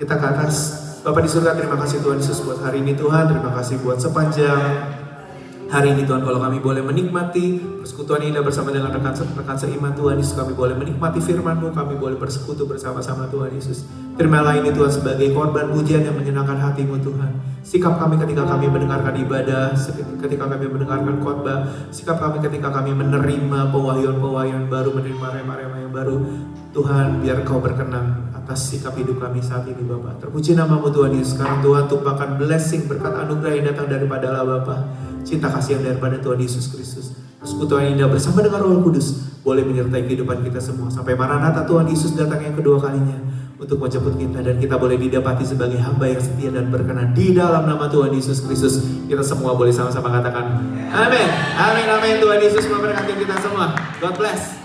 Kita ke atas. Bapa di surga, terima kasih Tuhan Yesus buat hari ini Tuhan. Terima kasih buat sepanjang hari ini Tuhan, kalau kami boleh menikmati persekutuan indah bersama dengan rekan seiman Tuhan Yesus, kami boleh menikmati firman-Mu, kami boleh bersekutu bersama-sama Tuhan Yesus. Terimalah ini Tuhan sebagai korban pujian yang menyenangkan hati-Mu Tuhan. Sikap kami ketika kami mendengarkan ibadah, ketika kami mendengarkan khotbah, sikap kami ketika kami menerima pewahyuan-pewahyuan baru, menerima rema-rema yang baru, Tuhan biar Kau berkenan atas sikap hidup kami saat ini Bapak. Terpuji nama-Mu Tuhan Yesus. Sekarang Tuhan tumpahkan blessing, berkat anugerah yang datang daripada Allah Bapa, cinta kasih yang daripada Tuhan Yesus Kristus, persekutuan yang indah bersama dengan Roh Kudus boleh menyertai kehidupan kita semua sampai Maranatha Tuhan Yesus datang yang kedua kalinya untuk menjemput kita, dan kita boleh didapati sebagai hamba yang setia dan berkenan di dalam nama Tuhan Yesus Kristus. Kita semua boleh sama-sama katakan amin, amin, amin. Tuhan Yesus memberkati kita semua. God bless.